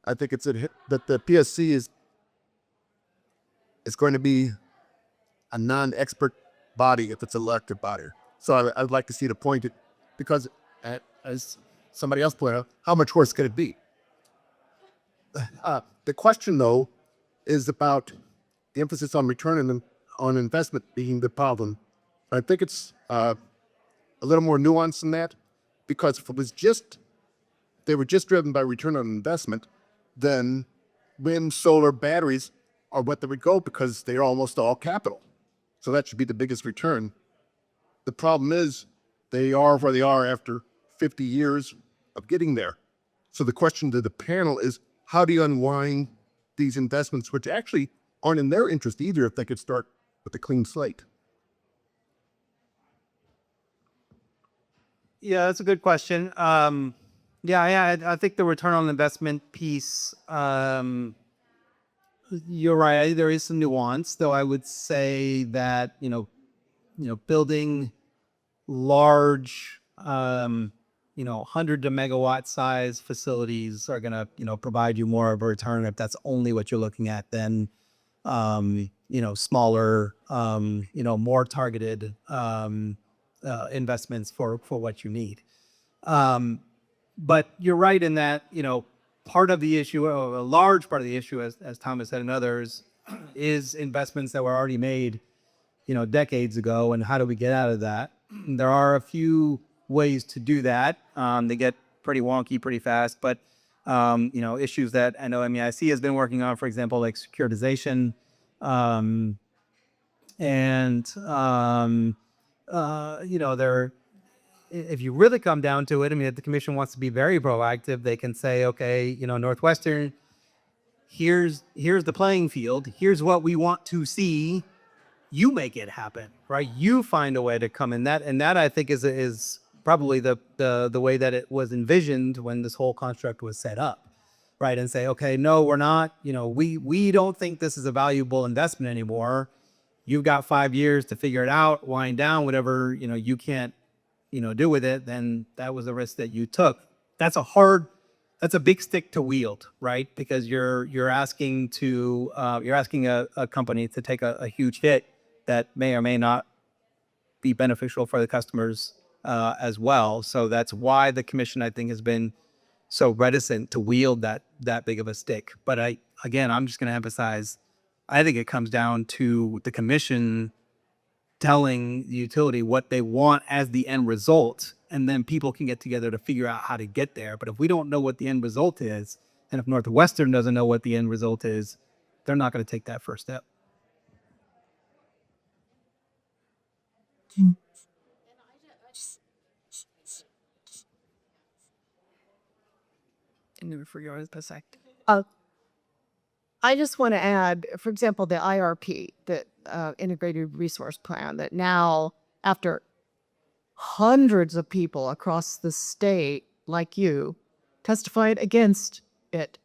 I think that the PSC is it's going to be a non-expert body if it's an elected body. So I'd like to see it appointed because, as somebody else pointed out, how much worse could it be? The question, though, is about the emphasis on on investment being the problem. I think it's a little more nuanced than that, because if it was just, they were just driven by return on investment, then wind, solar, batteries are what they would go because they're almost all capital. So that should be the biggest return. The problem is they are where they are after 50 years of getting there. So the question to the panel is, how do you unwind these investments, which actually aren't in their interest either if they could start with a clean slate? Yeah, that's a good question. I think the return on investment piece, you're right. There is some nuance, though. I would say that building large, 100 to megawatt size facilities are gonna provide you more of a return if that's only what you're looking at than smaller, more targeted investments for what you need. But you're right in that, part of the issue, or a large part of the issue, as Thomas said and others, is investments that were already made, decades ago. And how do we get out of that? There are a few ways to do that. They get pretty wonky pretty fast, but, issues that I know MEIC has been working on, for example, like securitization, there, if you really come down to it, if the commission wants to be very proactive, they can say, okay, Northwestern, here's the playing field. Here's what we want to see. You make it happen, right? You find a way to come in that. And that, I think, is probably the way that it was envisioned when this whole construct was set up, right? And say, okay, no, we're not, we don't think this is a valuable investment anymore. You've got 5 years to figure it out, wind down, whatever, you can't, do with it, then that was the risk that you took. That's a big stick to wield, right? Because you're asking a company to take a huge hit that may or may not be beneficial for the customers as well. So that's why the commission, I think, has been so reticent to wield that big of a stick. But I'm just going to emphasize, I think it comes down to the commission telling the utility what they want as the end result, and then people can get together to figure out how to get there. But if we don't know what the end result is, and if Northwestern doesn't know what the end result is, they're not going to take that first step. I just want to add, for example, the IRP, the Integrated Resource Plan, that now, after hundreds of people across the state, like you, testified against it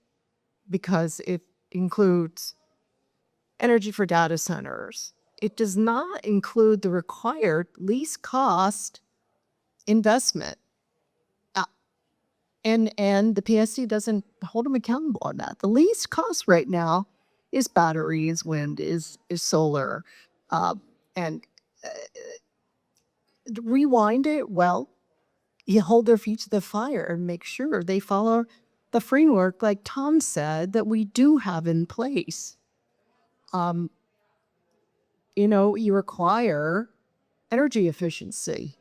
because it includes energy for data centers. It does not include the required least cost investment. And the PSC doesn't hold them accountable on that. The least cost right now is batteries, wind, is solar. And rewind it, well, you hold their feet to the fire and make sure they follow the framework, like Tom said, that we do have in place. You require energy efficiency.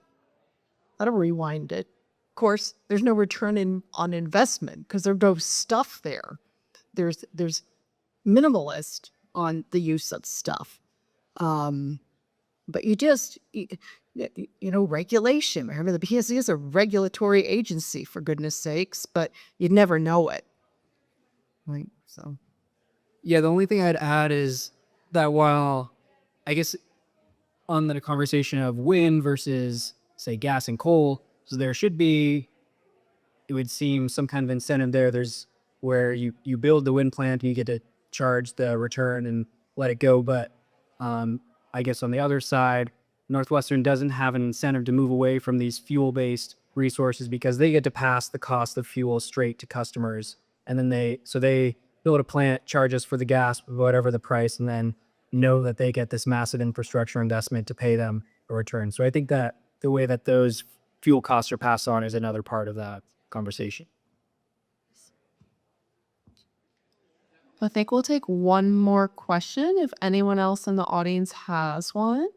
That'll rewind it. Of course, there's no return on investment because there's no stuff there. There's minimalist on the use of stuff. But regulation. Remember, the PSC is a regulatory agency, for goodness sakes, but you'd never know it. Right? So, Yeah, the only thing I'd add is that while I guess on the conversation of wind versus, say, gas and coal, so there should be, it would seem, some kind of incentive there. There's where you build the wind plant and you get to charge the return and let it go. But I guess on the other side, Northwestern doesn't have an incentive to move away from these fuel-based resources because they get to pass the cost of fuel straight to customers. And then they build a plant, charge us for the gas, whatever the price, and then know that they get this massive infrastructure investment to pay them a return. So I think that the way that those fuel costs are passed on is another part of that conversation. I think we'll take one more question if anyone else in the audience has one.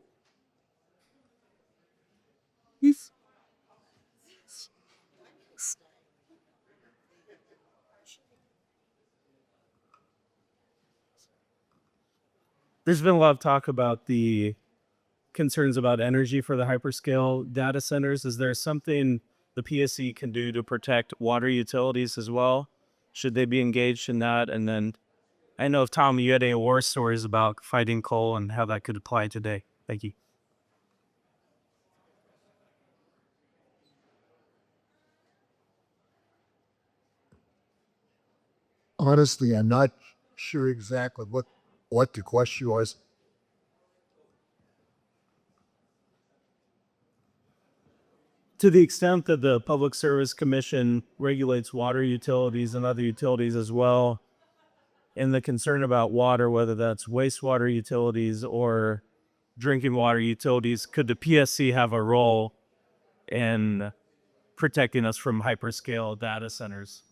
There's been a lot of talk about the concerns about energy for the hyperscale data centers. Is there something the PSC can do to protect water utilities as well? Should they be engaged in that? And then I know, if Tom, you had any war stories about fighting coal and how that could apply today. Thank you. Honestly, I'm not sure exactly what the question was. To the extent that the Public Service Commission regulates water utilities and other utilities as well, and the concern about water, whether that's wastewater utilities or drinking water utilities, could the PSC have a role in protecting us from hyperscale data centers?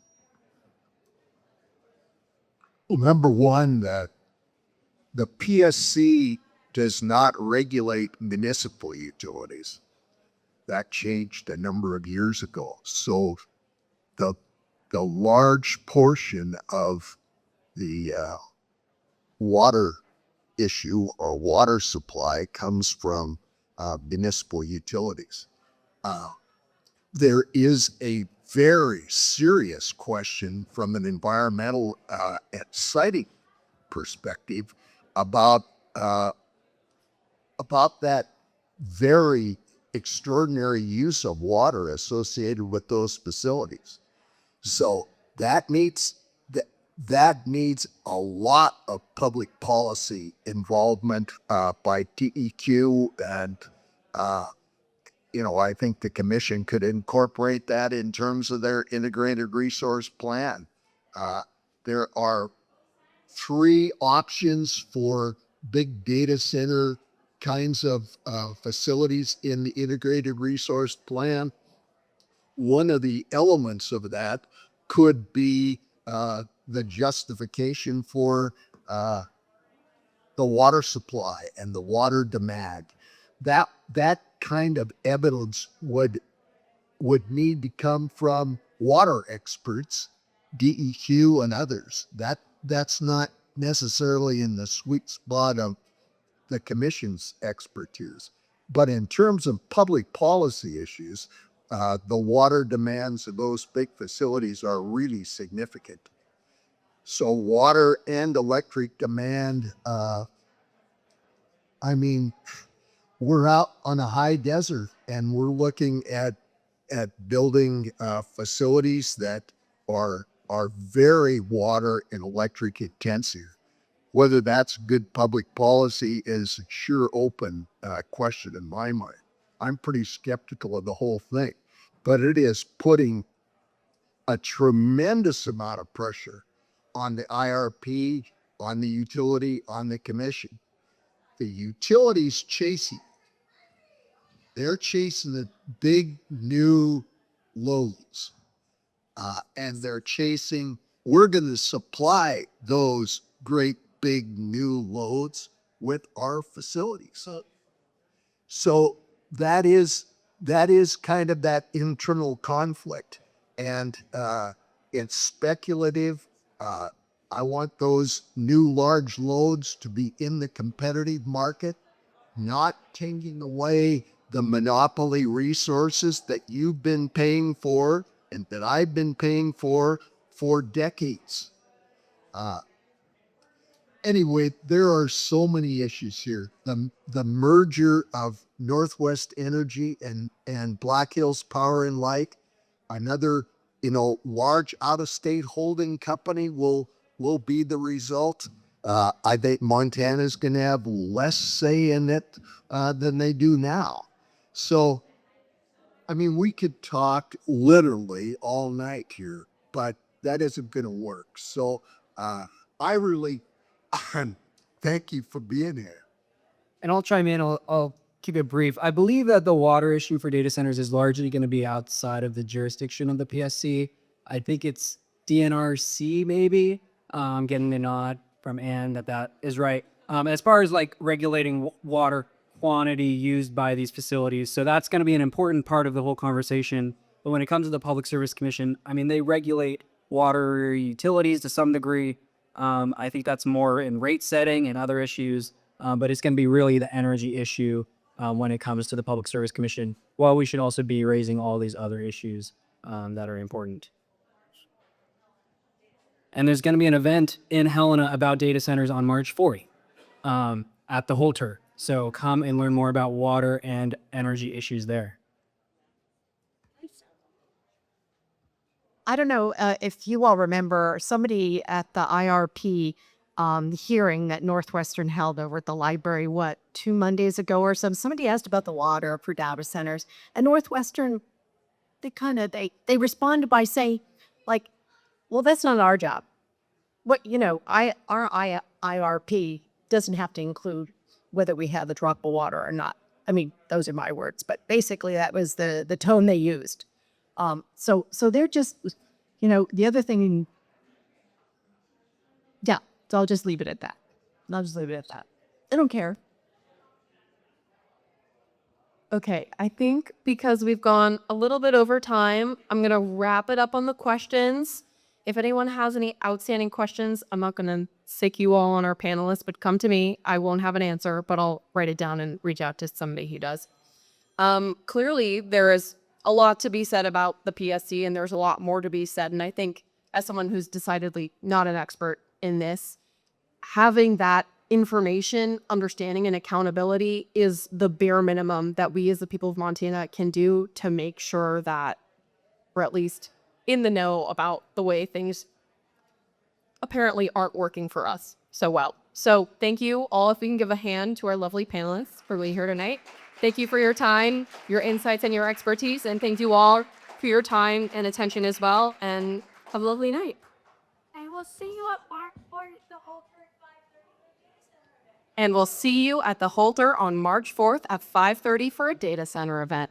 Well, number one, the PSC does not regulate municipal utilities. That changed a number of years ago. So the the large portion of the water issue or water supply comes from municipal utilities. There is a very serious question from an environmental and siting perspective about uh, about that very extraordinary use of water associated with those facilities. So that needs a lot of public policy involvement by TEQ, and I think the commission could incorporate that in terms of their integrated resource plan. There are three options for big data center kinds of facilities in the integrated resource plan. One of the elements of that could be the justification for the water supply and the water demand. That kind of evidence would need to come from water experts, DEQ and others. That's not necessarily in the sweet spot of the commission's expertise. But in terms of public policy issues, the water demands of those big facilities are really significant. So water and electric demand, I mean, we're out on a high desert and we're looking at building facilities that are very water and electric intensive. Whether that's good public policy is a sure open question in my mind. I'm pretty skeptical of the whole thing, but it is putting a tremendous amount of pressure on the IRP, on the utility, on the commission. The utilities they're chasing the big new loads, and we're going to supply those great big new loads with our facilities. So that is kind of that internal conflict, and it's speculative. I want those new large loads to be in the competitive market, not taking away the monopoly resources that you've been paying for and that I've been paying for decades. Uh, anyway, there are so many issues here. The merger of Northwest Energy and Black Hills Power and Light, another large out of state holding company, will be the result. I think Montana's going to have less say in it than they do now. So, I mean, we could talk literally all night here, but that isn't going to work. So, I really, Thank you for being here. And I'll chime in. I'll keep it brief. I believe that the water issue for data centers is largely going to be outside of the jurisdiction of the PSC. I think it's DNRC, maybe. Getting the nod from Ann that is right. As far as like regulating water quantity used by these facilities, so that's going to be an important part of the whole conversation. But when it comes to the Public Service Commission, I mean, they regulate water utilities to some degree. I think that's more in rate setting and other issues, but it's going to be really the energy issue when it comes to the Public Service Commission, while we should also be raising all these other issues that are important. And there's going to be an event in Helena about data centers on March 4th at the Holter. So come and learn more about water and energy issues there. I don't know if you all remember somebody at the IRP hearing that Northwestern held over at the library, 2 Mondays ago or something. Somebody asked about the water for data centers, and Northwestern, they responded by saying, like, well, that's not our job. What, our IRP doesn't have to include whether we have the droppable water or not. I mean, those are my words, but basically that was the tone they used. So they're just, the other thing, yeah, so I'll just leave it at that. I don't care. Okay, I think because we've gone a little bit over time, I'm going to wrap it up on the questions. If anyone has any outstanding questions, I'm not going to sick you all on our panelists, but come to me. I won't have an answer, but I'll write it down and reach out to somebody who does. Clearly, there is a lot to be said about the PSC, and there's a lot more to be said. And I think as someone who's decidedly not an expert in this, having that information, understanding, and accountability is the bare minimum that we as the people of Montana can do to make sure that we're at least in the know about the way things apparently aren't working for us so well. So thank you all. If we can give a hand to our lovely panelists for being here tonight. Thank you for your time, your insights, and your expertise. And thank you all for your time and attention as well. And have a lovely night. I will see you at Mark for the whole And we'll see you at the Holter on March 4th at 5:30 for a data center event.